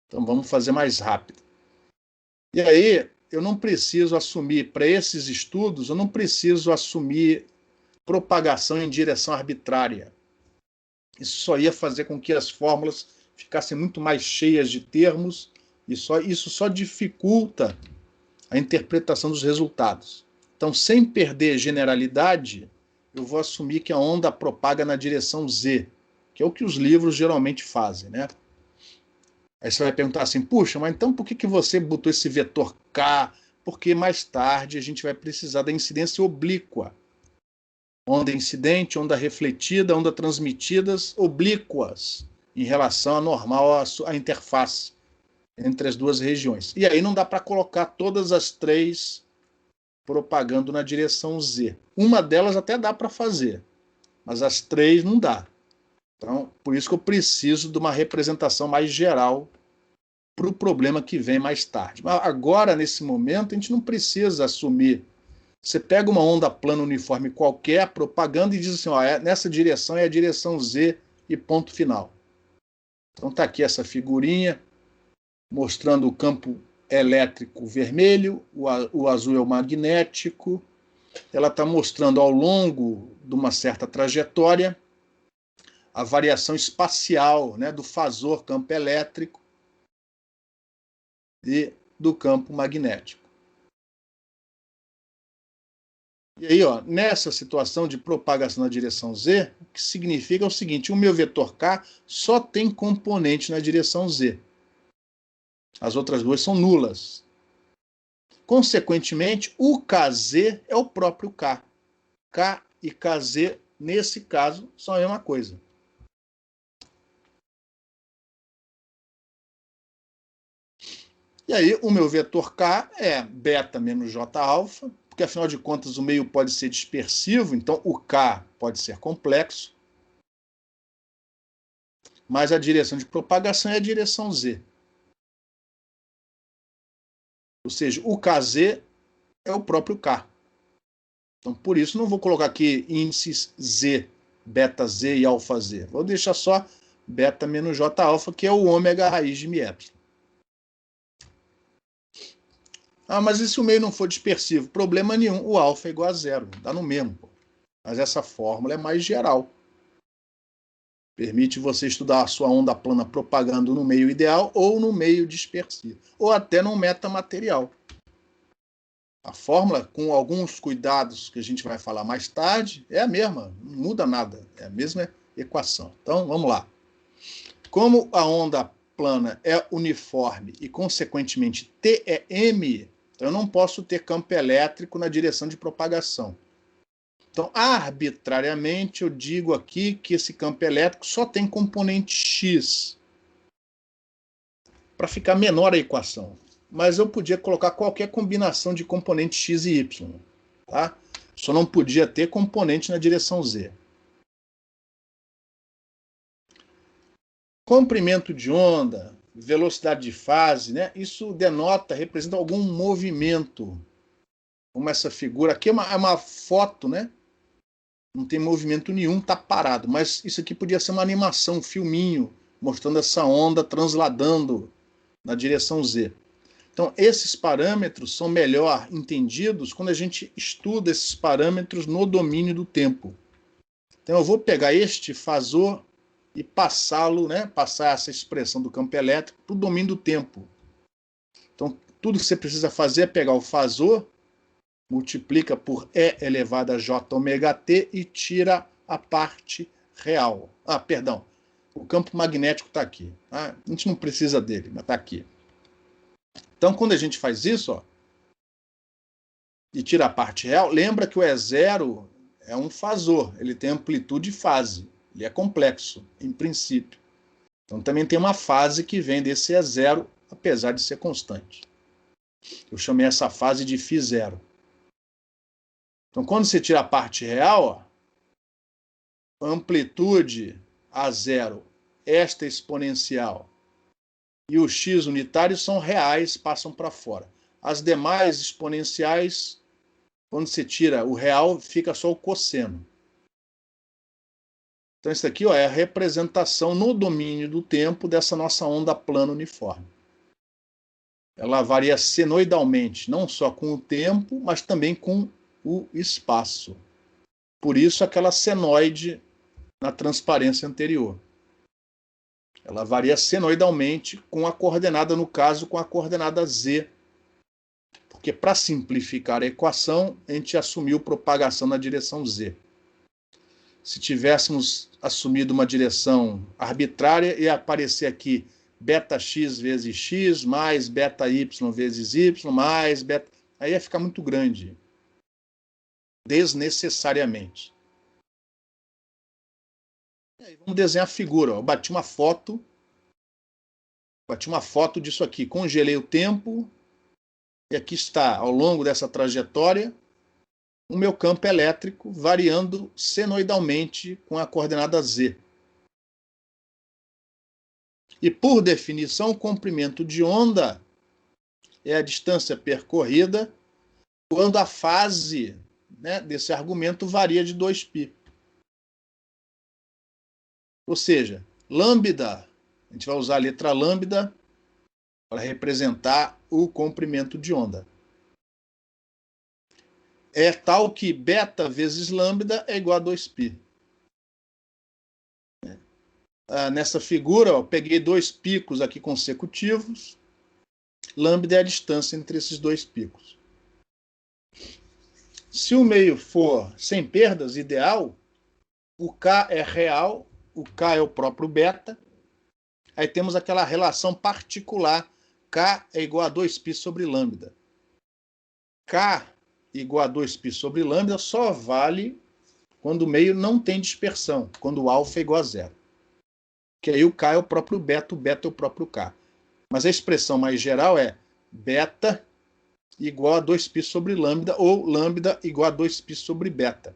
então vamos fazer mais rápido. E aí, eu não preciso assumir, para esses estudos, eu não preciso assumir propagação em direção arbitrária. Isso só ia fazer com que as fórmulas ficassem muito mais cheias de termos, e isso só dificulta a interpretação dos resultados. Então, sem perder generalidade, eu vou assumir que a onda propaga na direção Z, que é o que os livros geralmente fazem, né? Aí você vai perguntar assim, puxa, mas então por que você botou esse vetor K? Porque mais tarde a gente vai precisar da incidência oblíqua. Onda incidente, onda refletida, onda transmitidas oblíquas em relação à normal, à interface entre as duas regiões. E aí não dá para colocar todas as três propagando na direção Z. Uma delas até dá para fazer, mas as três não dá. Então, por isso que eu preciso de uma representação mais geral para o problema que vem mais tarde. Mas agora, nesse momento, a gente não precisa assumir. Você pega uma onda plana uniforme qualquer, propaganda, e diz assim, nessa direção é a direção Z e ponto final. Então está aqui essa figurinha, mostrando o campo elétrico vermelho, o azul é o magnético. Ela está mostrando ao longo de uma certa trajetória a variação espacial, né, do fasor campo elétrico e do campo magnético. E aí, nessa situação de propagação na direção Z, o que significa é o seguinte, o meu vetor K só tem componente na direção Z. As outras duas são nulas. Consequentemente, o KZ é o próprio K. K e KZ, nesse caso, são a mesma coisa. E aí, o meu vetor K é beta menos J alfa, porque afinal de contas o meio pode ser dispersivo, então o K pode ser complexo, mas a direção de propagação é a direção Z. Ou seja, o KZ é o próprio K. Então, por isso, não vou colocar aqui índices Z, beta Z e alfa Z. Vou deixar só beta menos J alfa, que é o ômega raiz de μ. Ah, mas e se o meio não for dispersivo? Problema nenhum, o alfa é igual a zero, dá no mesmo. Pô. Mas essa fórmula é mais geral. Permite você estudar a sua onda plana propagando no meio ideal ou no meio dispersivo, ou até no metamaterial. A fórmula, com alguns cuidados que a gente vai falar mais tarde, é a mesma, não muda nada, é a mesma equação. Então, vamos lá. Como a onda plana é uniforme e, consequentemente, T é M, então eu não posso ter campo elétrico na direção de propagação. Então, arbitrariamente, eu digo aqui que esse campo elétrico só tem componente X, para ficar menor a equação. Mas eu podia colocar qualquer combinação de componentes X e Y. Tá? Só não podia ter componente na direção Z. Comprimento de onda, velocidade de fase, né? Isso denota, representa algum movimento. Como essa figura aqui é uma foto, né? Não tem movimento nenhum, está parado. Mas isso aqui podia ser uma animação, um filminho, mostrando essa onda transladando na direção Z. Então, esses parâmetros são melhor entendidos quando a gente estuda esses parâmetros no domínio do tempo. Então, eu vou pegar este fasor e passá-lo, né, passar essa expressão do campo elétrico para o domínio do tempo. Então, tudo que você precisa fazer é pegar o fasor, multiplica por E elevado a J ômega T e tira a parte real. Ah, perdão, o campo magnético está aqui. Tá? A gente não precisa dele, mas está aqui. Então, quando a gente faz isso, ó, e tira a parte real, lembra que o E0 é um fasor, ele tem amplitude e fase, ele é complexo, em princípio. Então, também tem uma fase que vem desse E0, apesar de ser constante. Eu chamei essa fase de φ0. Então, quando você tira a parte real, ó, amplitude A0, esta exponencial, e o x unitário são reais, passam para fora. As demais exponenciais, quando você tira o real, fica só o cosseno. Então, isso aqui ó, é a representação no domínio do tempo dessa nossa onda plana uniforme. Ela varia senoidalmente, não só com o tempo, mas também com o espaço. Por isso, aquela senoide na transparência anterior. Ela varia senoidalmente com a coordenada, no caso, com a coordenada Z. Porque, para simplificar a equação, a gente assumiu propagação na direção Z. Se tivéssemos assumido uma direção arbitrária, ia aparecer aqui beta-x vezes x, mais beta-y vezes y, mais beta... Aí ia ficar muito grande. Desnecessariamente. E aí, vamos desenhar a figura. Eu bati uma foto disso aqui. Congelei o tempo. E aqui está, ao longo dessa trajetória, o meu campo elétrico variando senoidalmente com a coordenada Z. E, por definição, o comprimento de onda é a distância percorrida quando a fase, né, desse argumento varia de 2π. Ou seja, lambda, a gente vai usar a letra lambda para representar o comprimento de onda. É tal que beta vezes lambda é igual a 2π. Nessa figura, eu peguei dois picos aqui consecutivos. Lambda é a distância entre esses dois picos. Se o meio for sem perdas, ideal, o K é real, o K é o próprio beta. Aí temos aquela relação particular, K é igual a 2π sobre lambda. K igual a 2π sobre lambda só vale quando o meio não tem dispersão, quando o alfa é igual a zero. Que aí o K é o próprio beta, o beta é o próprio K. Mas a expressão mais geral é beta igual a 2π sobre lambda ou lambda igual a 2π sobre beta.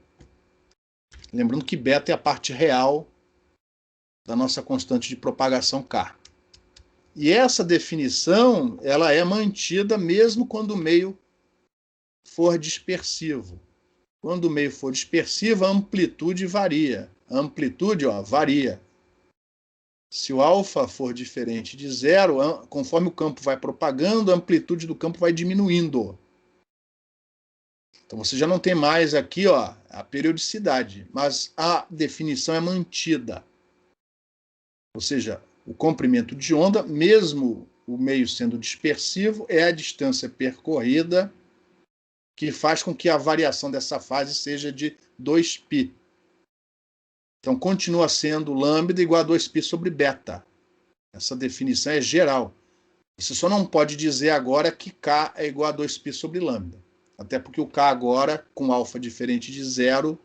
Lembrando que beta é a parte real da nossa constante de propagação K. E essa definição ela é mantida mesmo quando o meio for dispersivo. Quando o meio for dispersivo, a amplitude varia. A amplitude, varia. Se o alfa for diferente de zero, conforme o campo vai propagando, a amplitude do campo vai diminuindo. Então você já não tem mais aqui a periodicidade, mas a definição é mantida. Ou seja, o comprimento de onda, mesmo o meio sendo dispersivo, é a distância percorrida que faz com que a variação dessa fase seja de 2π. Então, continua sendo lambda igual a 2π sobre beta. Essa definição é geral. Você só não pode dizer agora que K é igual a 2π sobre lambda. Até porque o K agora, com alfa diferente de zero,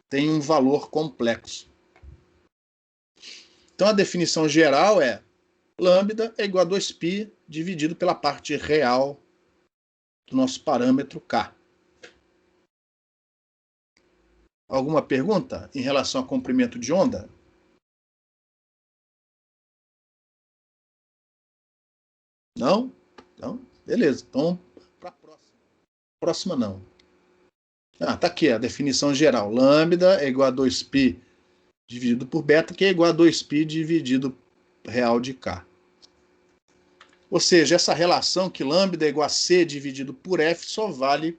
tem um valor complexo. Então, a definição geral é lambda é igual a 2π dividido pela parte real do nosso parâmetro K. Alguma pergunta em relação ao comprimento de onda? Não? Então, beleza. Então, para a próxima. Próxima não. Tá aqui a definição geral. Lambda é igual a 2π dividido por beta, que é igual a 2π dividido real de K. Ou seja, essa relação que lambda é igual a C dividido por F só vale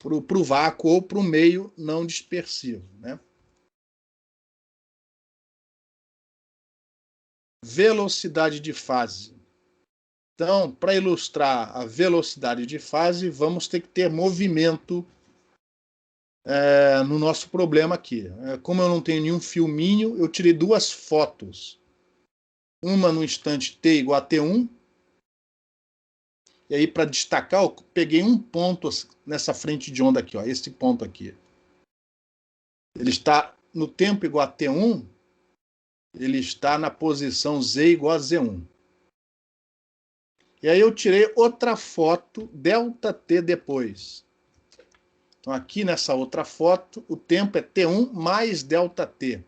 para o vácuo ou para o meio não dispersivo, né? Velocidade de fase. Então, para ilustrar a velocidade de fase, vamos ter que ter movimento no nosso problema aqui. Como eu não tenho nenhum filminho, eu tirei duas fotos. Uma no instante t igual a t1. E aí, para destacar, eu peguei um ponto nessa frente de onda aqui, esse ponto aqui. Ele está no tempo igual a t1, ele está na posição z igual a z1. E aí eu tirei outra foto, ΔT depois. Então, aqui nessa outra foto, o tempo é t1 mais ΔT.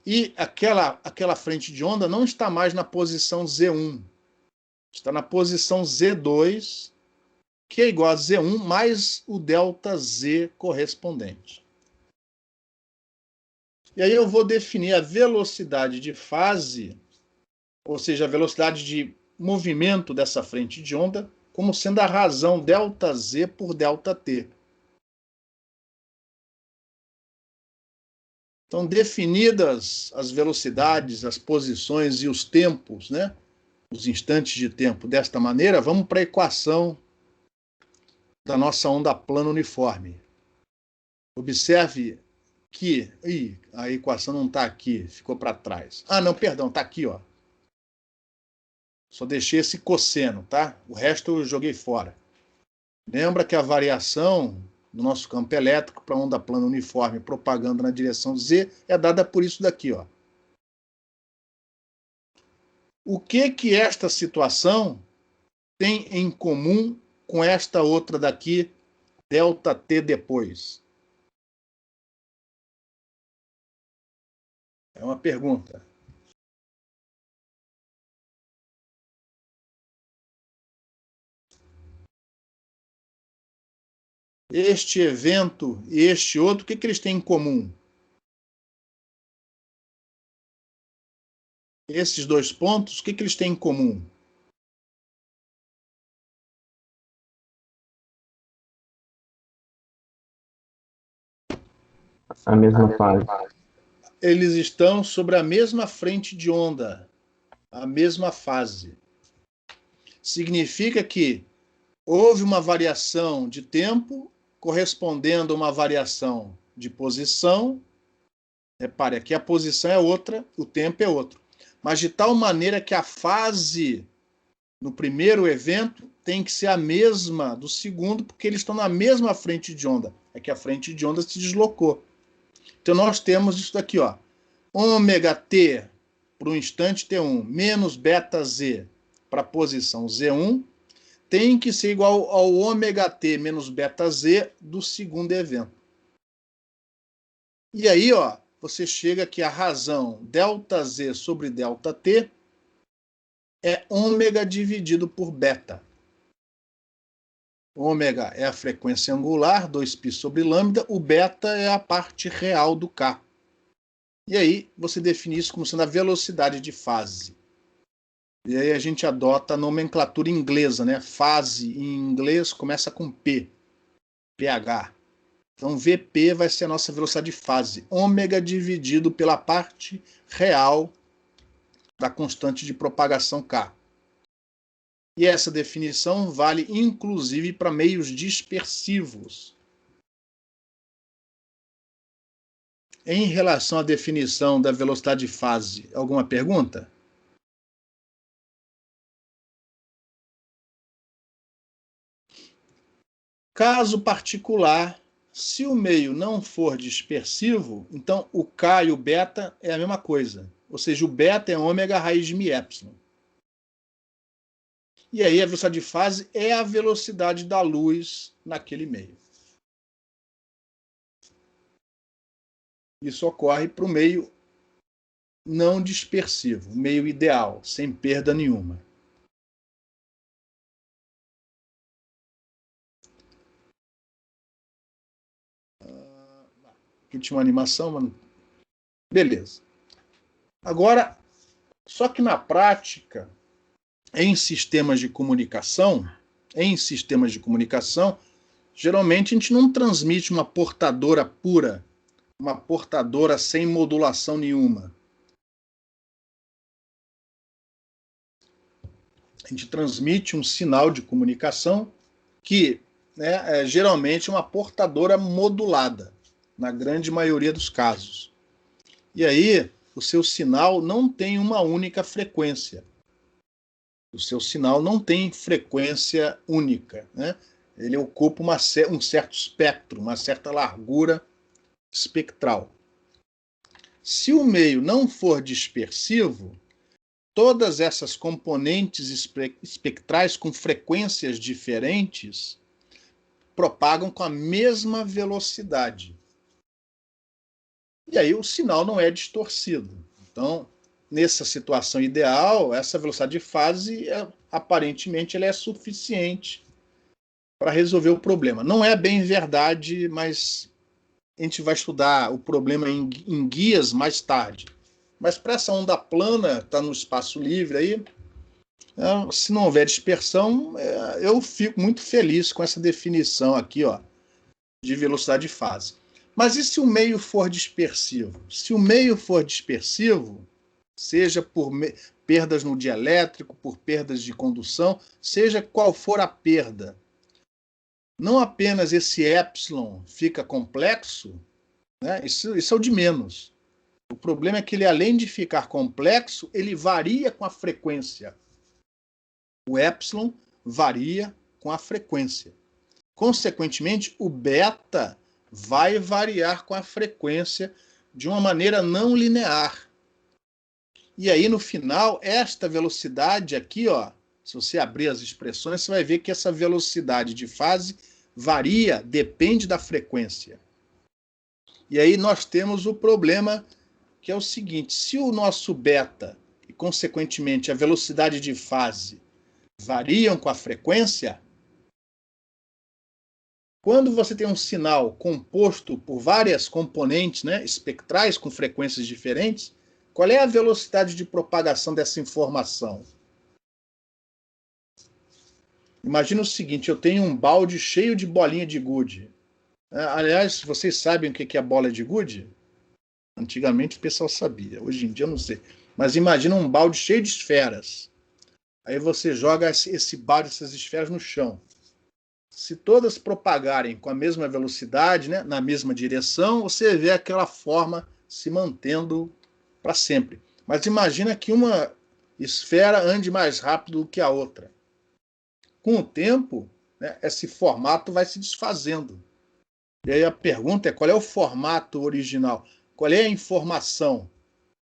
E aquela frente de onda não está mais na posição z1. Está na posição z2, que é igual a z1 mais o ΔZ correspondente. E aí eu vou definir a velocidade de fase, ou seja, a velocidade de movimento dessa frente de onda, como sendo a razão ΔZ por ΔT. Então, definidas as velocidades, as posições e os tempos, né? Os instantes de tempo desta maneira, vamos para a equação da nossa onda plana uniforme. Observe que a equação não está aqui, ficou para trás. Não, perdão, está aqui, Só deixei esse cosseno, tá? O resto eu joguei fora. Lembra que a variação do nosso campo elétrico para onda plana uniforme propagando na direção Z é dada por isso daqui, O que esta situação tem em comum com esta outra daqui, ΔT depois? É uma pergunta. Este evento e este outro, o que eles têm em comum? Esses dois pontos, o que eles têm em comum? A mesma fase. Eles estão sobre a mesma frente de onda, a mesma fase. Significa que houve uma variação de tempo correspondendo a uma variação de posição. Repare, aqui a posição é outra, o tempo é outro. Mas de tal maneira que a fase no primeiro evento tem que ser a mesma do segundo, porque eles estão na mesma frente de onda. É que a frente de onda se deslocou. Então nós temos isso daqui, ômega t para o instante t1 menos beta z para a posição z1 tem que ser igual ao ômega t menos beta z do segundo evento. E aí, você chega que a razão ΔZ sobre ΔT é ômega dividido por beta. ômega é a frequência angular, 2π sobre lambda, o beta é a parte real do K. E aí você define isso como sendo a velocidade de fase. E aí a gente adota a nomenclatura inglesa, né? Fase em inglês começa com P, pH. Então Vp vai ser a nossa velocidade de fase, ômega dividido pela parte real da constante de propagação K. E essa definição vale inclusive para meios dispersivos. Em relação à definição da velocidade de fase, alguma pergunta? Caso particular, se o meio não for dispersivo, então o K e o beta é a mesma coisa. Ou seja, o beta é ômega raiz de μ epsilon. E aí a velocidade de fase é a velocidade da luz naquele meio. Isso ocorre para o meio não dispersivo, meio ideal, sem perda nenhuma. Aqui tinha uma animação, mas... Beleza. Agora, só que na prática, em sistemas de comunicação, geralmente a gente não transmite uma portadora pura, uma portadora sem modulação nenhuma. A gente transmite um sinal de comunicação que, né, é geralmente uma portadora modulada, na grande maioria dos casos. E aí, o seu sinal não tem uma única frequência. O seu sinal não tem frequência única, né? Ele ocupa um certo espectro, uma certa largura espectral. Se o meio não for dispersivo, todas essas componentes espectrais com frequências diferentes propagam com a mesma velocidade. E aí o sinal não é distorcido. Então, nessa situação ideal, essa velocidade de fase, aparentemente, ela é suficiente para resolver o problema. Não é bem verdade, mas a gente vai estudar o problema em guias mais tarde. Mas para essa onda plana, está no espaço livre aí, se não houver dispersão, eu fico muito feliz com essa definição aqui, ó, de velocidade de fase. Mas e se o meio for dispersivo? Se o meio for dispersivo, seja por perdas no dielétrico, por perdas de condução, seja qual for a perda, não apenas esse epsilon fica complexo, né? Isso é o de menos. O problema é que ele, além de ficar complexo, ele varia com a frequência. O epsilon varia com a frequência. Consequentemente, o beta vai variar com a frequência de uma maneira não linear. E aí, no final, esta velocidade aqui, ó, se você abrir as expressões, você vai ver que essa velocidade de fase varia, depende da frequência. E aí nós temos o problema que é o seguinte: se o nosso beta e, consequentemente, a velocidade de fase variam com a frequência, quando você tem um sinal composto por várias componentes, né, espectrais com frequências diferentes, qual é a velocidade de propagação dessa informação? Imagina o seguinte: eu tenho um balde cheio de bolinha de gude. Aliás, vocês sabem o que é bola de gude? Antigamente o pessoal sabia, hoje em dia eu não sei. Mas imagina um balde cheio de esferas. Aí você joga esse balde, essas esferas no chão. Se todas propagarem com a mesma velocidade, né, na mesma direção, você vê aquela forma se mantendo para sempre. Mas imagina que uma esfera ande mais rápido do que a outra. Com o tempo, né, esse formato vai se desfazendo. E aí a pergunta é: qual é o formato original? Qual é a informação?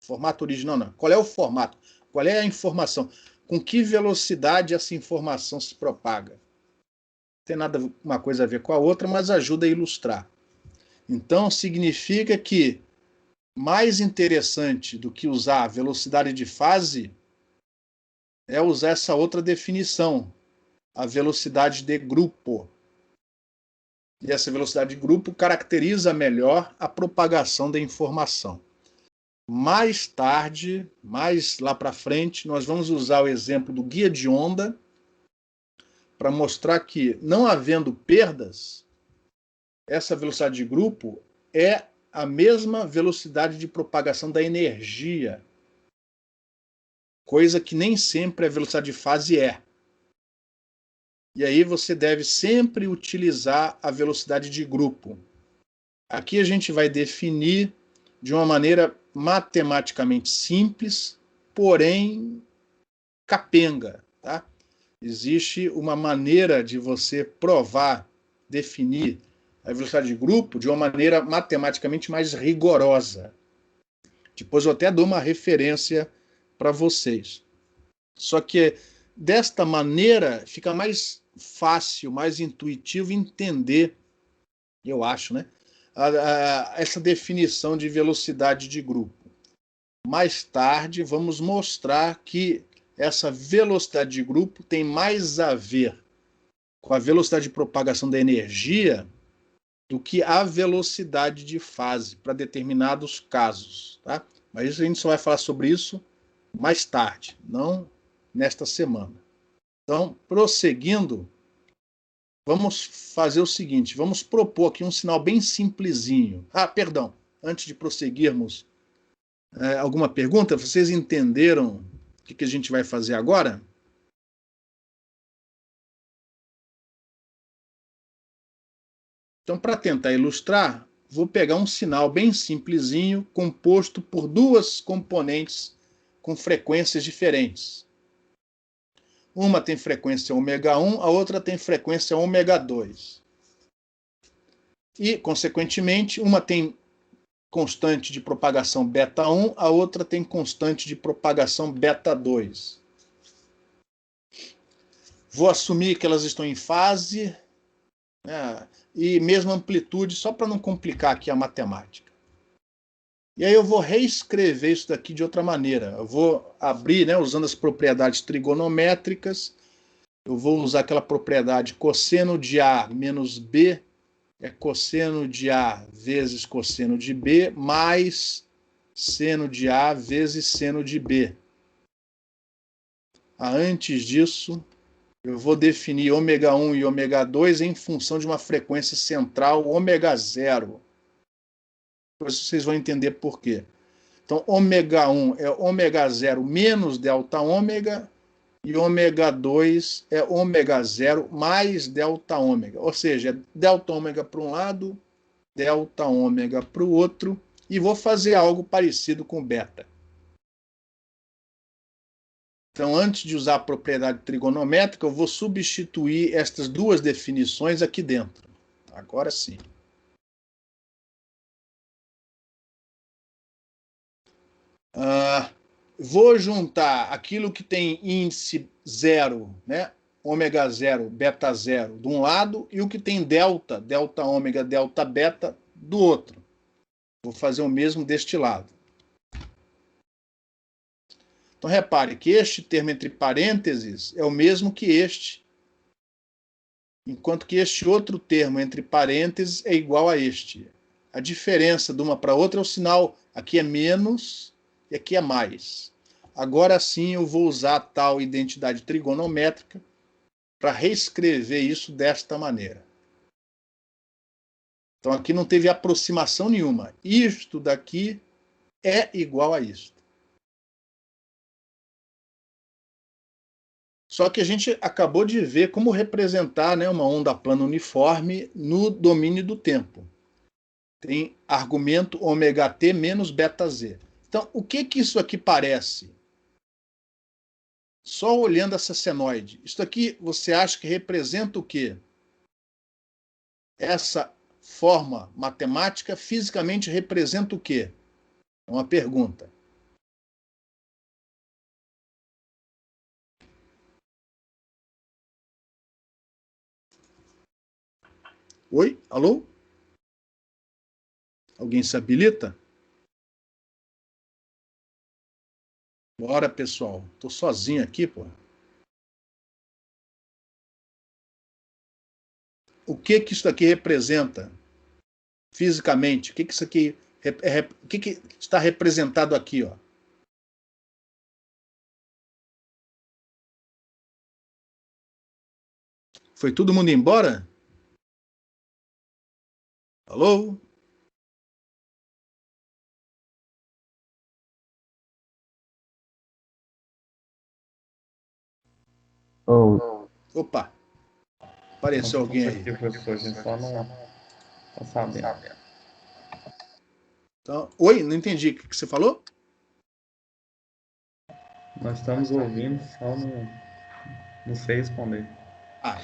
Formato original não. Qual é o formato? Qual é a informação? Com que velocidade essa informação se propaga? Não tem nada uma coisa a ver com a outra, mas ajuda a ilustrar. Então, significa que mais interessante do que usar a velocidade de fase é usar essa outra definição, a velocidade de grupo. E essa velocidade de grupo caracteriza melhor a propagação da informação. Mais tarde, mais lá para frente, nós vamos usar o exemplo do guia de onda para mostrar que, não havendo perdas, essa velocidade de grupo é a mesma velocidade de propagação da energia, coisa que nem sempre a velocidade de fase é. E aí você deve sempre utilizar a velocidade de grupo. Aqui a gente vai definir de uma maneira matematicamente simples, porém capenga, tá? Existe uma maneira de você provar, definir a velocidade de grupo de uma maneira matematicamente mais rigorosa. Depois eu até dou uma referência para vocês. Só que desta maneira fica mais fácil, mais intuitivo entender, eu acho, né? Essa definição de velocidade de grupo. Mais tarde vamos mostrar que essa velocidade de grupo tem mais a ver com a velocidade de propagação da energia do que a velocidade de fase para determinados casos, tá? Mas isso a gente só vai falar sobre isso mais tarde, não nesta semana. Então, prosseguindo, vamos fazer o seguinte, vamos propor aqui um sinal bem simplesinho. Perdão, antes de prosseguirmos, alguma pergunta? Vocês entenderam o que a gente vai fazer agora? Então, para tentar ilustrar, vou pegar um sinal bem simplesinho, composto por duas componentes com frequências diferentes. Uma tem frequência ω1, a outra tem frequência ω2. E, consequentemente, uma tem constante de propagação β1, a outra tem constante de propagação β2. Vou assumir que elas estão em fase, né, e mesma amplitude, só para não complicar aqui a matemática. E aí eu vou reescrever isso daqui de outra maneira. Eu vou abrir, né, usando as propriedades trigonométricas, eu vou usar aquela propriedade cosseno de A menos B é cosseno de A vezes cosseno de B mais seno de A vezes seno de B. Antes disso, eu vou definir ω1 e ω2 em função de uma frequência central ω0. Depois vocês vão entender por quê. Então, ω1 é ω0 menos ΔΩ e ω2 é ω0 mais ΔΩ. Ou seja, ΔΩ para um lado, ΔΩ para o outro, e vou fazer algo parecido com beta. Então, antes de usar a propriedade trigonométrica, eu vou substituir estas duas definições aqui dentro. Agora sim. Vou juntar aquilo que tem índice 0, né? ω0, β0 de um lado, e o que tem delta, ΔΩ, Δβ do outro. Vou fazer o mesmo deste lado. Então, repare que este termo entre parênteses é o mesmo que este, enquanto que este outro termo entre parênteses é igual a este. A diferença de uma para outra é o sinal, aqui é menos e aqui é mais. Agora sim eu vou usar a tal identidade trigonométrica para reescrever isso desta maneira. Então aqui não teve aproximação nenhuma. Isto daqui é igual a isto. Só que a gente acabou de ver como representar, né, uma onda plana uniforme no domínio do tempo. Tem argumento ωt menos βz. Então, o que isso aqui parece? Só olhando essa senoide. Isso aqui você acha que representa o quê? Essa forma matemática fisicamente representa o quê? É uma pergunta. Oi? Alô? Alguém se habilita? Bora, pessoal. Tô sozinho aqui, pô. o que isso aqui representa fisicamente? O que isso aqui o que está representado aqui, ó? Foi todo mundo embora? Alô? Ou Opa, apareceu alguém aí. Aqui, professor, a gente só não tá sabendo. Então, oi, não entendi. O que você falou? Nós estamos ouvindo, só não sei responder. Ah,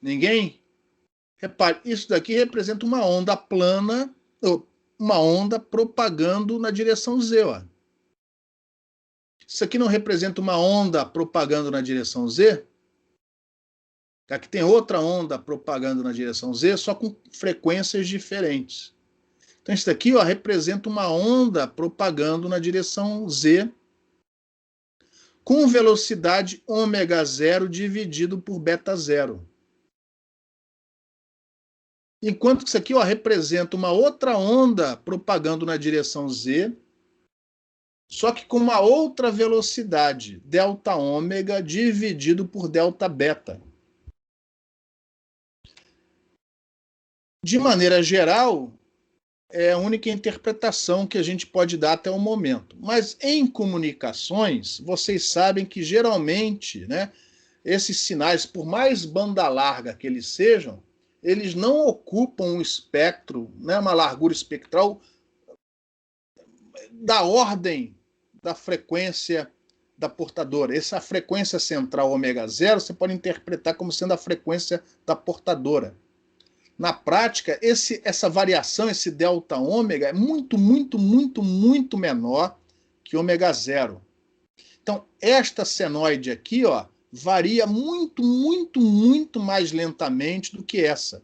ninguém? Repare, isso daqui representa uma onda plana, ou uma onda propagando na direção Z, ó. Isso aqui não representa uma onda propagando na direção Z? Aqui tem outra onda propagando na direção Z, só com frequências diferentes. Então, isso daqui, ó, representa uma onda propagando na direção Z com velocidade ômega zero dividido por beta zero. Enquanto que isso aqui, ó, representa uma outra onda propagando na direção Z, só que com uma outra velocidade, delta ômega dividido por delta beta. De maneira geral, é a única interpretação que a gente pode dar até o momento. Mas em comunicações, vocês sabem que geralmente, né, esses sinais, por mais banda larga que eles sejam, eles não ocupam um espectro, né, uma largura espectral da ordem da frequência da portadora. Essa frequência central ômega zero você pode interpretar como sendo a frequência da portadora. Na prática, essa variação, esse delta ômega, é muito, muito, muito, muito menor que ômega zero. Então, esta senoide aqui, ó, varia muito, muito, muito mais lentamente do que essa.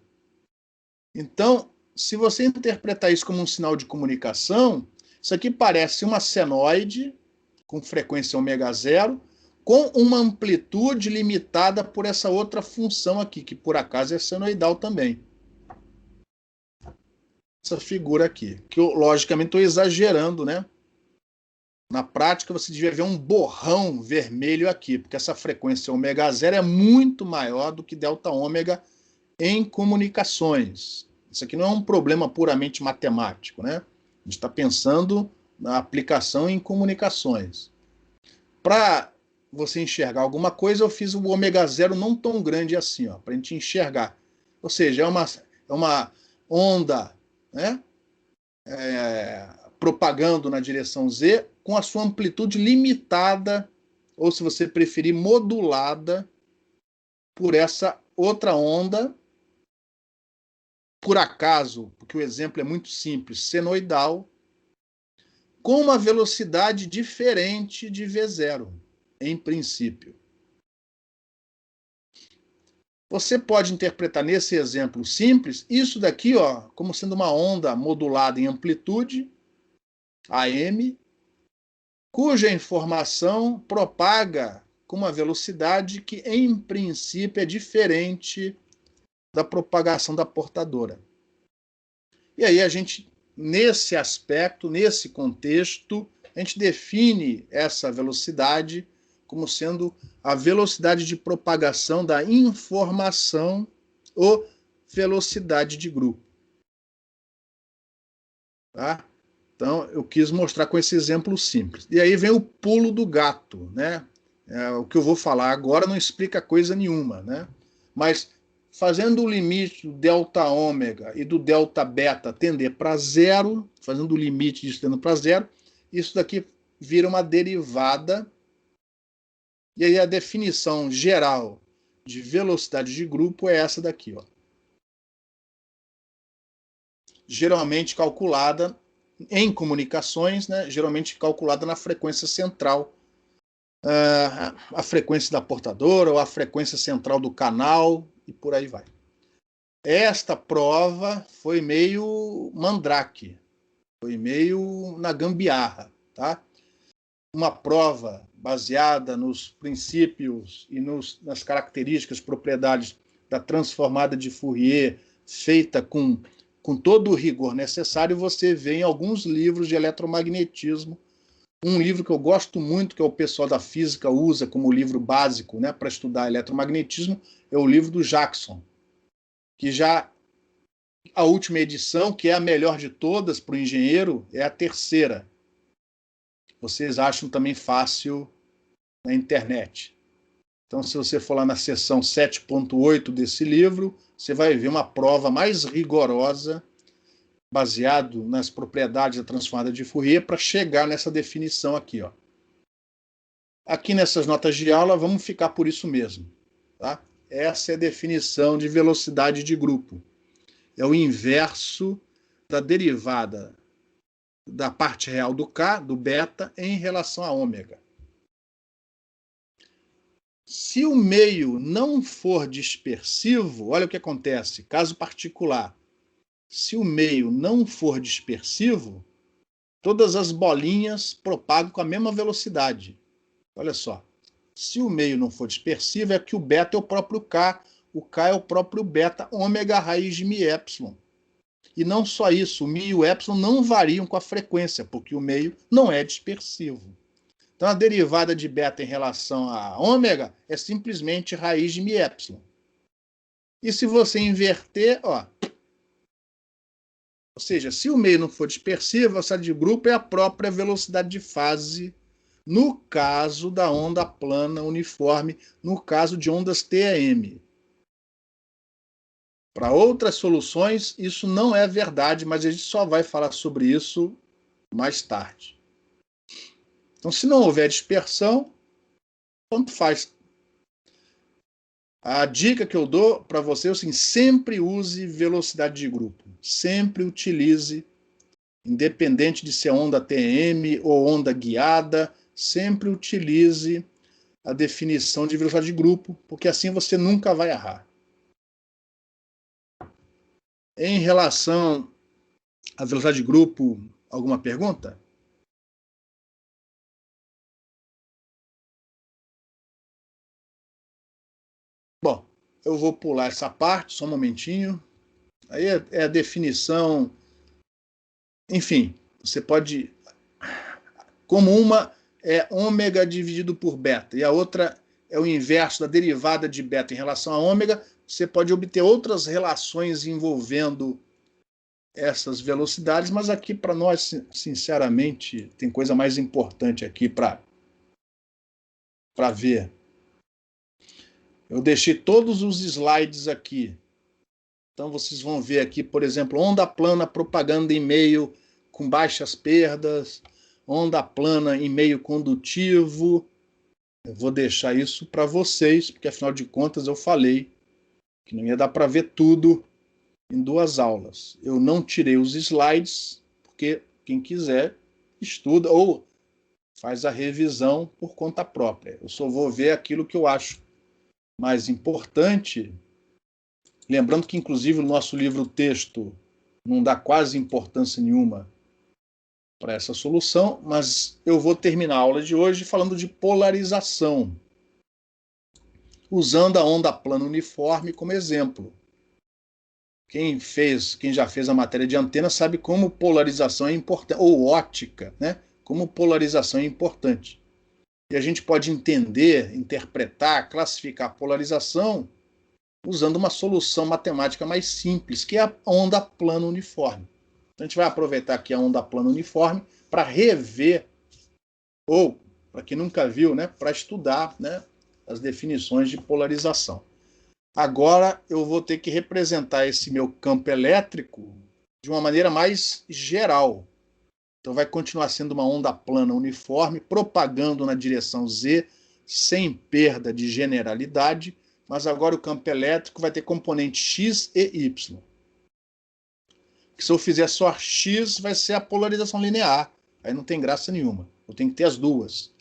Então, se você interpretar isso como um sinal de comunicação, isso aqui parece uma senoide com frequência ômega zero, com uma amplitude limitada por essa outra função aqui, que por acaso é senoidal também. Essa figura aqui, que eu, logicamente, estou exagerando, né? Na prática, você devia ver um borrão vermelho aqui, porque essa frequência ômega zero é muito maior do que delta ômega em comunicações. Isso aqui não é um problema puramente matemático, né? A gente está pensando na aplicação em comunicações. Para você enxergar alguma coisa, eu fiz o ômega zero não tão grande assim, para a gente enxergar. Ou seja, é uma onda, né, propagando na direção Z com a sua amplitude limitada, ou se você preferir, modulada por essa outra onda, por acaso, porque o exemplo é muito simples, senoidal, com uma velocidade diferente de V0, em princípio. Você pode interpretar nesse exemplo simples isso daqui, ó, como sendo uma onda modulada em amplitude, AM, cuja informação propaga com uma velocidade que, em princípio, é diferente da propagação da portadora. E aí a gente, nesse aspecto, nesse contexto, a gente define essa velocidade como sendo a velocidade de propagação da informação ou velocidade de grupo. Tá? Então, eu quis mostrar com esse exemplo simples. E aí vem o pulo do gato, né? O que eu vou falar agora não explica coisa nenhuma, né? Mas fazendo o limite do delta ômega e do delta beta tender para zero, fazendo o limite disso tendendo para zero, isso daqui vira uma derivada. E aí a definição geral de velocidade de grupo é essa daqui, ó. Geralmente calculada em comunicações, né? Geralmente calculada na frequência central, a frequência da portadora ou a frequência central do canal e por aí vai. Esta prova foi meio mandrake, foi meio na gambiarra, tá? Uma prova baseada nos princípios e nas características, propriedades da transformada de Fourier, feita com todo o rigor necessário, você vê em alguns livros de eletromagnetismo. Um livro que eu gosto muito, que o pessoal da física usa como livro básico, né, para estudar eletromagnetismo, é o livro do Jackson, que já a última edição, que é a melhor de todas para o engenheiro, é a terceira. Vocês acham também fácil na internet. Então, se você for lá na seção 7.8 desse livro, você vai ver uma prova mais rigorosa, baseado nas propriedades da transformada de Fourier, para chegar nessa definição aqui. Ó. Aqui nessas notas de aula, vamos ficar por isso mesmo. Tá? Essa é a definição de velocidade de grupo. É o inverso da derivada da parte real do K, do beta, em relação a ômega. Se o meio não for dispersivo, olha o que acontece, caso particular. Se o meio não for dispersivo, todas as bolinhas propagam com a mesma velocidade. Olha só, se o meio não for dispersivo, é que o beta é o próprio K, o K é o próprio beta, ômega raiz de mi epsilon. E não só isso, o mi e o epsilon não variam com a frequência, porque o meio não é dispersivo. Então, a derivada de beta em relação a ômega é simplesmente raiz de mi epsilon. E se você inverter, ó, ou seja, se o meio não for dispersivo, a velocidade de grupo é a própria velocidade de fase, no caso da onda plana uniforme, no caso de ondas TEM. Para outras soluções, isso não é verdade, mas a gente só vai falar sobre isso mais tarde. Então, se não houver dispersão, tanto faz. A dica que eu dou para você é assim, sempre use velocidade de grupo. Sempre utilize, independente de ser onda TM ou onda guiada, sempre utilize a definição de velocidade de grupo, porque assim você nunca vai errar. Em relação à velocidade de grupo, alguma pergunta? Bom, eu vou pular essa parte, só um momentinho. Aí é a definição. Enfim, você pode. Como uma é ômega dividido por beta e a outra é o inverso da derivada de beta em relação a ômega, você pode obter outras relações envolvendo essas velocidades, mas aqui para nós, sinceramente, tem coisa mais importante aqui para ver. Eu deixei todos os slides aqui. Então vocês vão ver aqui, por exemplo, onda plana propagando em meio com baixas perdas, onda plana em meio condutivo. Eu vou deixar isso para vocês, porque afinal de contas eu falei que não ia dar para ver tudo em 2 aulas. Eu não tirei os slides, porque quem quiser estuda ou faz a revisão por conta própria. Eu só vou ver aquilo que eu acho mais importante. Lembrando que, inclusive, o nosso livro-texto não dá quase importância nenhuma para essa solução, mas eu vou terminar a aula de hoje falando de polarização, usando a onda plana uniforme como exemplo. Quem já fez a matéria de antena sabe como polarização é importante, ou ótica, né? Como polarização é importante. E a gente pode entender, interpretar, classificar a polarização usando uma solução matemática mais simples, que é a onda plana uniforme. Então, a gente vai aproveitar aqui a onda plana uniforme para rever, ou, para quem nunca viu, né, para estudar, né, as definições de polarização. Agora eu vou ter que representar esse meu campo elétrico de uma maneira mais geral. Então vai continuar sendo uma onda plana uniforme, propagando na direção Z, sem perda de generalidade, mas agora o campo elétrico vai ter componente X e Y. Que se eu fizer só X, vai ser a polarização linear. Aí não tem graça nenhuma. Eu tenho que ter as duas.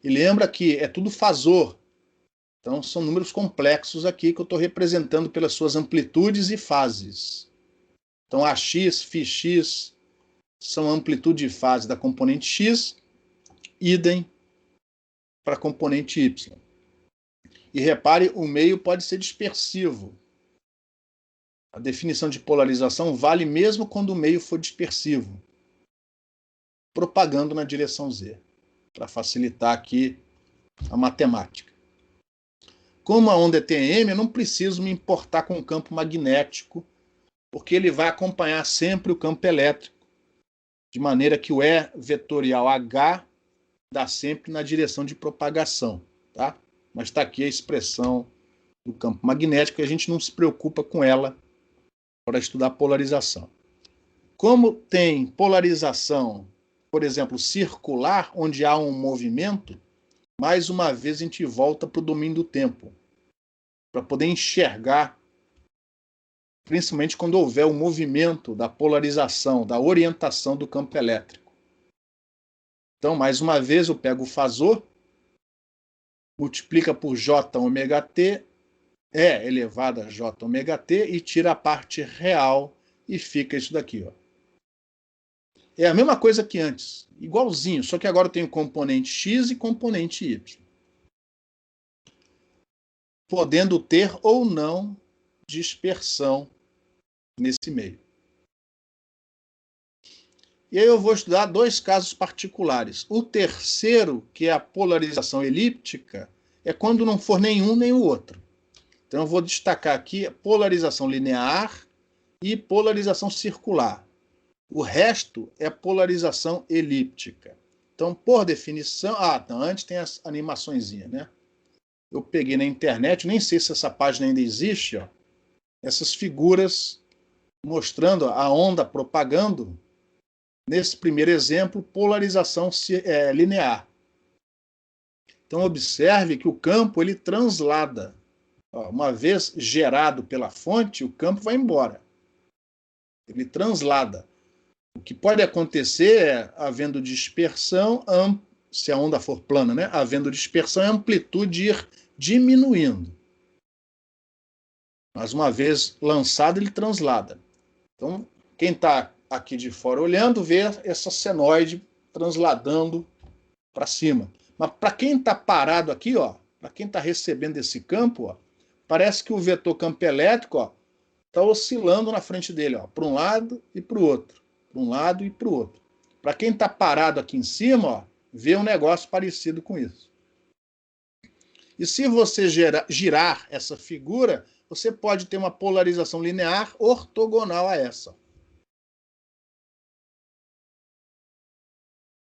E lembra que é tudo fasor. Então são números complexos aqui que eu estou representando pelas suas amplitudes e fases. Então AX, φx são a amplitude e fase da componente X, idem para a componente Y. E repare, o meio pode ser dispersivo. A definição de polarização vale mesmo quando o meio for dispersivo, propagando na direção Z, para facilitar aqui a matemática. Como a onda é TM, eu não preciso me importar com o campo magnético, porque ele vai acompanhar sempre o campo elétrico, de maneira que o E vetorial H dá sempre na direção de propagação, tá? Mas está aqui a expressão do campo magnético e a gente não se preocupa com ela para estudar polarização. Como tem polarização, por exemplo, circular, onde há um movimento, mais uma vez a gente volta para o domínio do tempo, para poder enxergar, principalmente quando houver o movimento da polarização, da orientação do campo elétrico. Então, mais uma vez, eu pego o fasor, multiplica por J ômega T, E elevado a J ômega T, e tira a parte real e fica isso daqui, ó. É a mesma coisa que antes, igualzinho, só que agora eu tenho componente X e componente Y. Podendo ter ou não dispersão nesse meio. E aí eu vou estudar dois casos particulares. O terceiro, que é a polarização elíptica, é quando não for nenhum nem o outro. Então eu vou destacar aqui a polarização linear e polarização circular. O resto é polarização elíptica. Então, por definição... então, antes tem as animaçõezinhas, né? Eu peguei na internet, nem sei se essa página ainda existe, ó, essas figuras mostrando a onda propagando. Nesse primeiro exemplo, polarização linear. Então, observe que o campo ele translada. Uma vez gerado pela fonte, o campo vai embora. Ele translada. O que pode acontecer é, havendo dispersão, se a onda for plana, né? Havendo dispersão, a amplitude ir diminuindo. Mas uma vez lançado, ele translada. Então, quem está aqui de fora olhando, vê essa senoide transladando para cima. Mas para quem está parado aqui, para quem está recebendo esse campo, parece que o vetor campo elétrico está oscilando na frente dele, para um lado e para o outro. Para um lado e para o outro. Para quem está parado aqui em cima, vê um negócio parecido com isso. E se você girar essa figura, você pode ter uma polarização linear ortogonal a essa.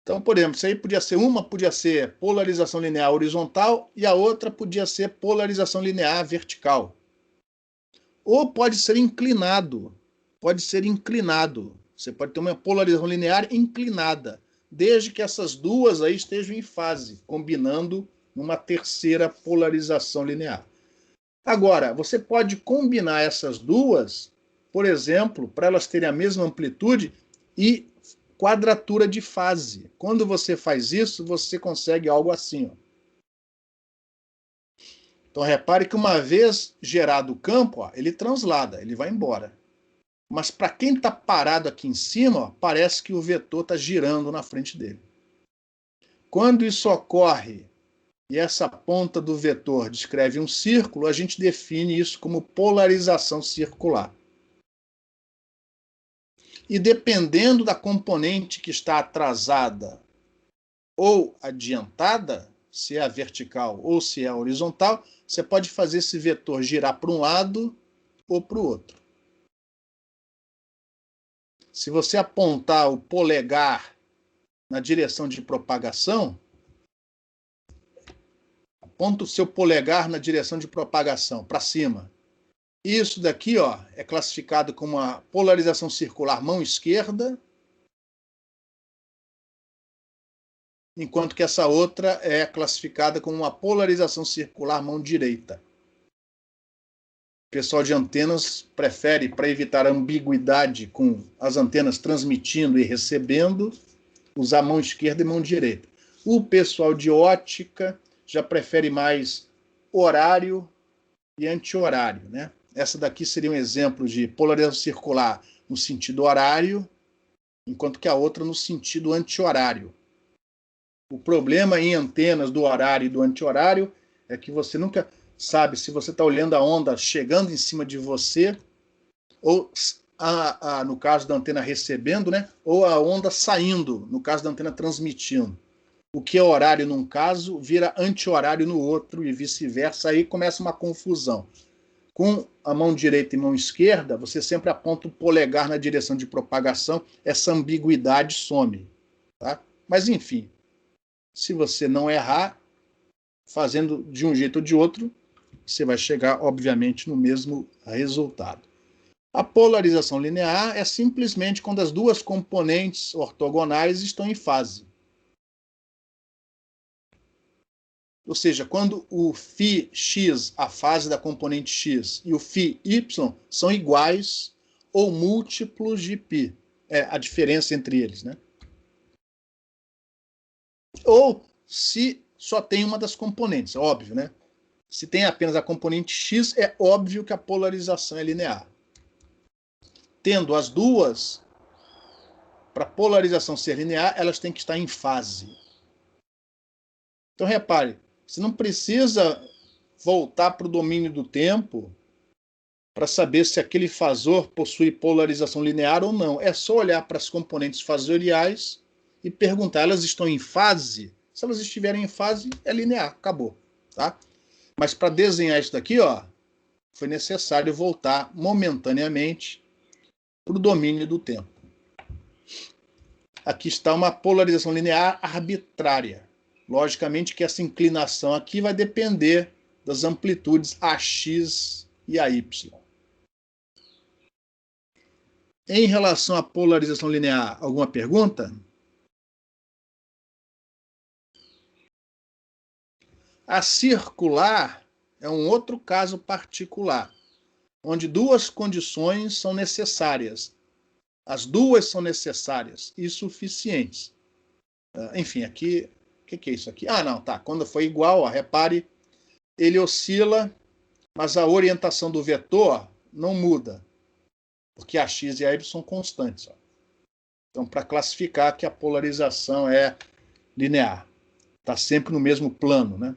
Então, por exemplo, isso aí podia ser polarização linear horizontal e a outra podia ser polarização linear vertical. Ou pode ser inclinado. Pode ser inclinado. Você pode ter uma polarização linear inclinada, desde que essas duas aí estejam em fase, combinando numa terceira polarização linear. Agora, você pode combinar essas duas, por exemplo, para elas terem a mesma amplitude e quadratura de fase. Quando você faz isso, você consegue algo assim. Então, repare que uma vez gerado o campo, ele translada, ele vai embora. Mas para quem está parado aqui em cima, parece que o vetor está girando na frente dele. Quando isso ocorre e essa ponta do vetor descreve um círculo, a gente define isso como polarização circular. E dependendo da componente que está atrasada ou adiantada, se é a vertical ou se é a horizontal, você pode fazer esse vetor girar para um lado ou para o outro. Se você apontar o polegar na direção de propagação, aponta o seu polegar na direção de propagação, para cima. Isso daqui é classificado como uma polarização circular mão esquerda, enquanto que essa outra é classificada como uma polarização circular mão direita. O pessoal de antenas prefere, para evitar ambiguidade com as antenas transmitindo e recebendo, usar mão esquerda e mão direita. O pessoal de ótica já prefere mais horário e anti-horário, né? Essa daqui seria um exemplo de polarização circular no sentido horário, enquanto que a outra no sentido anti-horário. O problema em antenas do horário e do anti-horário é que você nunca sabe se você está olhando a onda chegando em cima de você ou no caso da antena recebendo, né? Ou a onda saindo, no caso da antena transmitindo. O que é horário num caso vira anti-horário no outro e vice-versa. Aí começa uma confusão. Com a mão direita e mão esquerda, você sempre aponta o polegar na direção de propagação, essa ambiguidade some. Tá? Mas, enfim, se você não errar, fazendo de um jeito ou de outro, você vai chegar, obviamente, no mesmo resultado. A polarização linear é simplesmente quando as duas componentes ortogonais estão em fase. Ou seja, quando o φx, a fase da componente x, e o φy são iguais ou múltiplos de π. É a diferença entre eles, né? Ou se só tem uma das componentes, é óbvio, né? Se tem apenas a componente x, é óbvio que a polarização é linear. Tendo as duas, para a polarização ser linear, elas têm que estar em fase. Então, repare, você não precisa voltar para o domínio do tempo para saber se aquele fasor possui polarização linear ou não. É só olhar para as componentes fasoriais e perguntar, elas estão em fase? Se elas estiverem em fase, é linear, acabou. Tá? Mas para desenhar isso daqui, ó, foi necessário voltar momentaneamente para o domínio do tempo. Aqui está uma polarização linear arbitrária. Logicamente que essa inclinação aqui vai depender das amplitudes AX e AY. Em relação à polarização linear, alguma pergunta? A circular é um outro caso particular, onde duas condições são necessárias. As duas são necessárias e suficientes. Enfim, aqui, o que é isso aqui? Ah, não, tá. Quando for igual, ó, repare, ele oscila, mas a orientação do vetor não muda, porque a x e a y são constantes. Ó. Então, para classificar que a polarização é linear, está sempre no mesmo plano, né?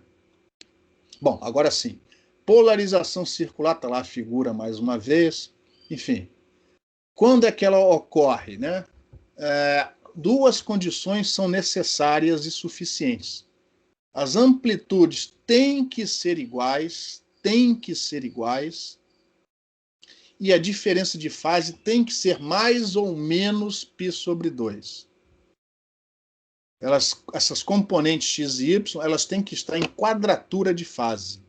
Bom, agora sim. Polarização circular, está lá a figura mais uma vez. Enfim, quando é que ela ocorre, né? Duas condições são necessárias e suficientes. As amplitudes têm que ser iguais, e a diferença de fase tem que ser mais ou menos π/2. Essas componentes x e y, elas têm que estar em quadratura de fase.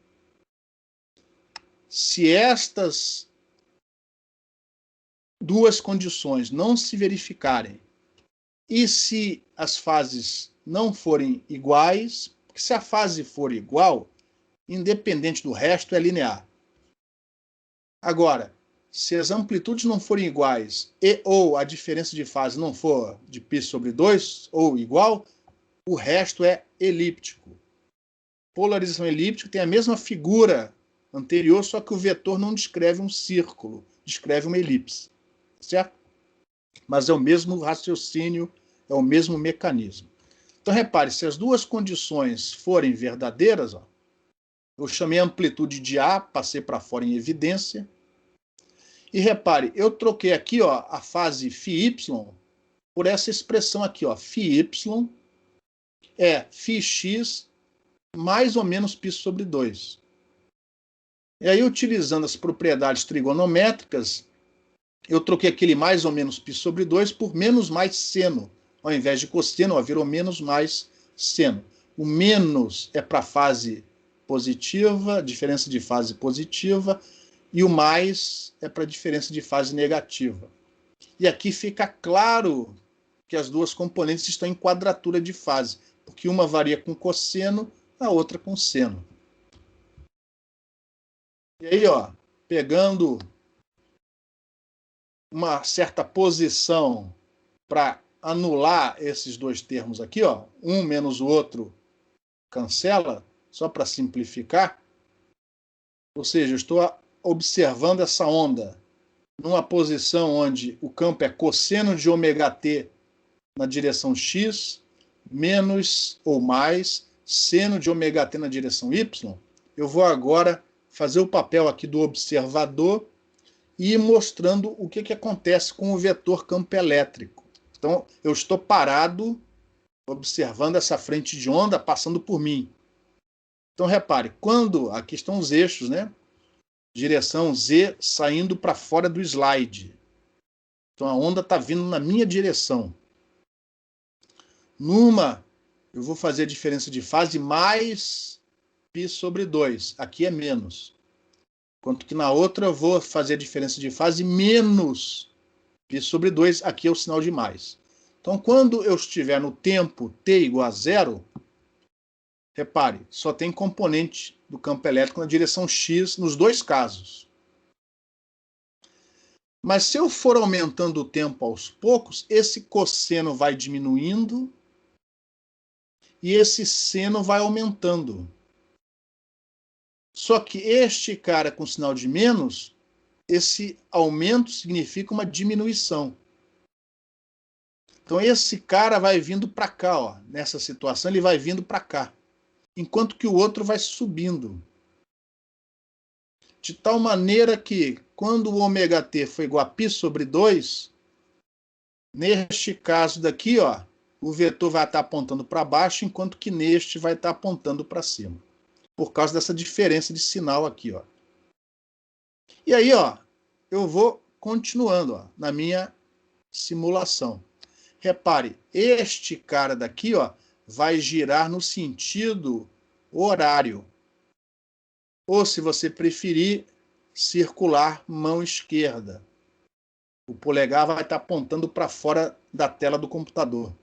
Se estas duas condições não se verificarem, e se as fases não forem iguais, porque se a fase for igual, independente do resto, é linear. Agora, se as amplitudes não forem iguais ou a diferença de fase não for de π/2 ou igual, o resto é elíptico. Polarização elíptica tem a mesma figura anterior, só que o vetor não descreve um círculo, descreve uma elipse. Certo? Mas é o mesmo raciocínio, é o mesmo mecanismo. Então, repare, se as duas condições forem verdadeiras, ó, eu chamei a amplitude de A, passei para fora em evidência. E repare, eu troquei aqui ó, a fase φy por essa expressão aqui. Ó, φy é φx mais ou menos π/2. E aí, utilizando as propriedades trigonométricas, eu troquei aquele mais ou menos π/2 por menos mais seno. Ao invés de cosseno, ó, virou menos mais seno. O menos é para a fase positiva, diferença de fase positiva, e o mais é para a diferença de fase negativa. E aqui fica claro que as duas componentes estão em quadratura de fase, porque uma varia com cosseno, a outra com seno. E aí, ó, pegando uma certa posição para anular esses dois termos aqui, ó, um menos o outro cancela, só para simplificar. Ou seja, eu estou observando essa onda numa posição onde o campo é cosseno de ômega-t na direção x, menos ou mais seno de ômega-t na direção y. Eu vou agora fazer o papel aqui do observador e mostrando o que acontece com o vetor campo elétrico. Então, eu estou parado, observando essa frente de onda passando por mim. Então, repare, quando aqui estão os eixos, né? Direção Z saindo para fora do slide. Então, a onda está vindo na minha direção. Numa, eu vou fazer a diferença de fase mais π sobre 2. Aqui é menos. Enquanto que na outra eu vou fazer a diferença de fase menos π sobre 2. Aqui é o sinal de mais. Então, quando eu estiver no tempo t igual a zero, repare, só tem componente do campo elétrico na direção x nos dois casos. Mas se eu for aumentando o tempo aos poucos, esse cosseno vai diminuindo e esse seno vai aumentando. Só que este cara com sinal de menos, esse aumento significa uma diminuição. Então esse cara vai vindo para cá, ó. Nessa situação ele vai vindo para cá, enquanto que o outro vai subindo. De tal maneira que, quando o ômega-t for igual a π sobre 2, neste caso daqui, ó, o vetor vai estar apontando para baixo, enquanto que neste vai estar apontando para cima. Por causa dessa diferença de sinal aqui, ó. E aí, ó, eu vou continuando, ó, na minha simulação. Repare, este cara daqui, ó, vai girar no sentido horário. Ou, se você preferir, circular mão esquerda. O polegar vai estar apontando para fora da tela do computador.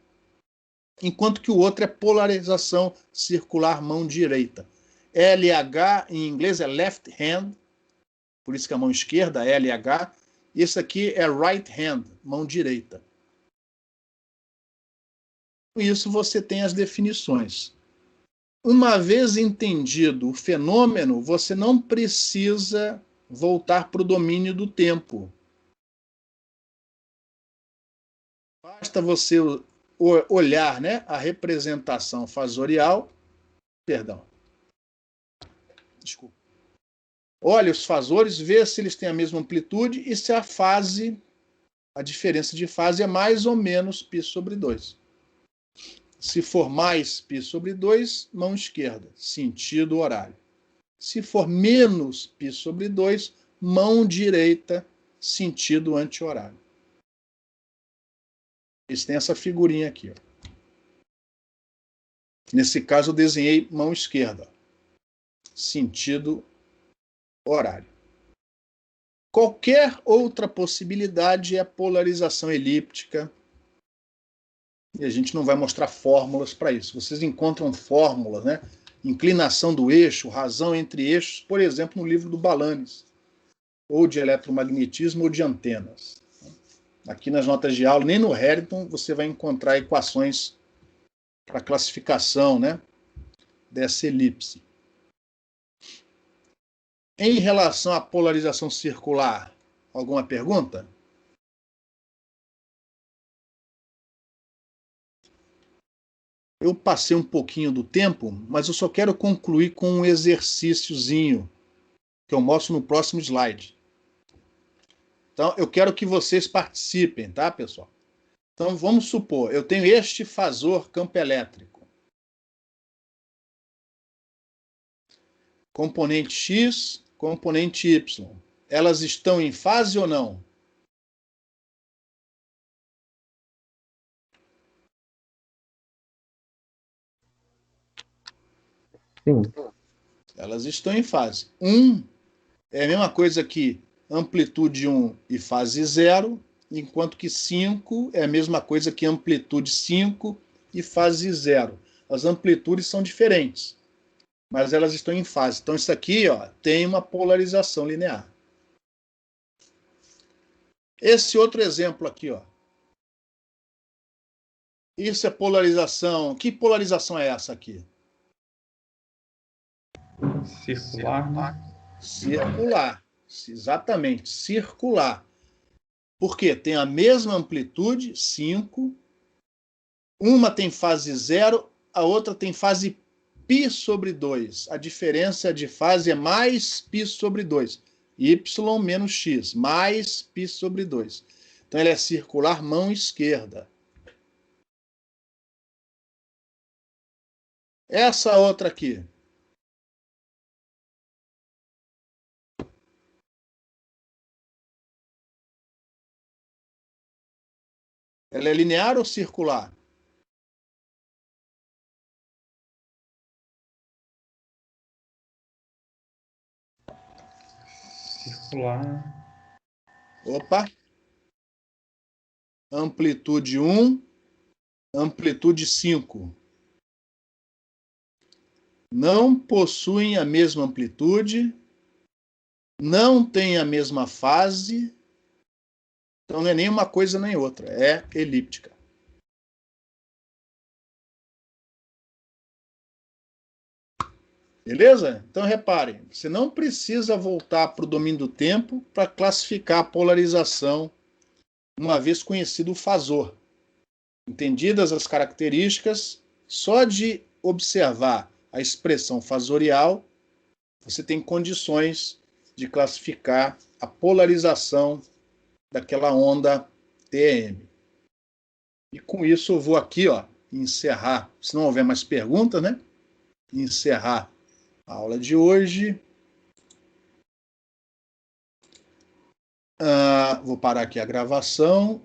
Enquanto que o outro é polarização circular mão direita. LH em inglês é left hand, por isso que a mão esquerda, LH. E esse aqui é right hand, mão direita. Com isso você tem as definições. Uma vez entendido o fenômeno, você não precisa voltar para o domínio do tempo. Basta você olhar, né, a representação fasorial. Perdão. Desculpa. Olha os fasores, vê se eles têm a mesma amplitude e se a diferença de fase é mais ou menos π sobre 2. Se for mais π sobre 2, mão esquerda, sentido horário. Se for menos π sobre 2, mão direita, sentido anti-horário. Eles têm essa figurinha aqui, ó. Nesse caso, eu desenhei mão esquerda, sentido horário. Qualquer outra possibilidade é a polarização elíptica. E a gente não vai mostrar fórmulas para isso. Vocês encontram fórmulas, né? Inclinação do eixo, razão entre eixos, por exemplo, no livro do Balanis, ou de eletromagnetismo ou de antenas. Aqui nas notas de aula, nem no Harrington, você vai encontrar equações para classificação, né, dessa elipse. Em relação à polarização circular, alguma pergunta? Eu passei um pouquinho do tempo, mas eu só quero concluir com um exercíciozinho que eu mostro no próximo slide. Então, eu quero que vocês participem, tá, pessoal? Então, vamos supor, eu tenho este fasor campo elétrico. Componente X, componente Y. Elas estão em fase ou não? Sim. Elas estão em fase. 1 é a mesma coisa que amplitude 1 e fase 0, enquanto que 5 é a mesma coisa que amplitude 5 e fase 0. As amplitudes são diferentes, mas elas estão em fase. Então, isso aqui, ó, tem uma polarização linear. Esse outro exemplo aqui, ó. Isso é polarização. Que polarização é essa aqui? Circular, né? Circular. Exatamente, circular. Por quê? Tem a mesma amplitude, 5. Uma tem fase 0, a outra tem fase π sobre 2. A diferença de fase é mais π sobre 2. Y menos X, mais π sobre 2. Então, ela é circular mão esquerda. Essa outra aqui. Ela é linear ou circular? Circular. Opa. Amplitude 1, amplitude 5. Não possuem a mesma amplitude, não têm a mesma fase, então não é nem uma coisa nem outra, é elíptica. Beleza? Então reparem, você não precisa voltar para o domínio do tempo para classificar a polarização, uma vez conhecido o fasor. Entendidas as características, só de observar a expressão fasorial, você tem condições de classificar a polarização daquela onda TEM. E com isso eu vou aqui, ó, encerrar, se não houver mais perguntas, né? Encerrar a aula de hoje. Vou parar aqui a gravação.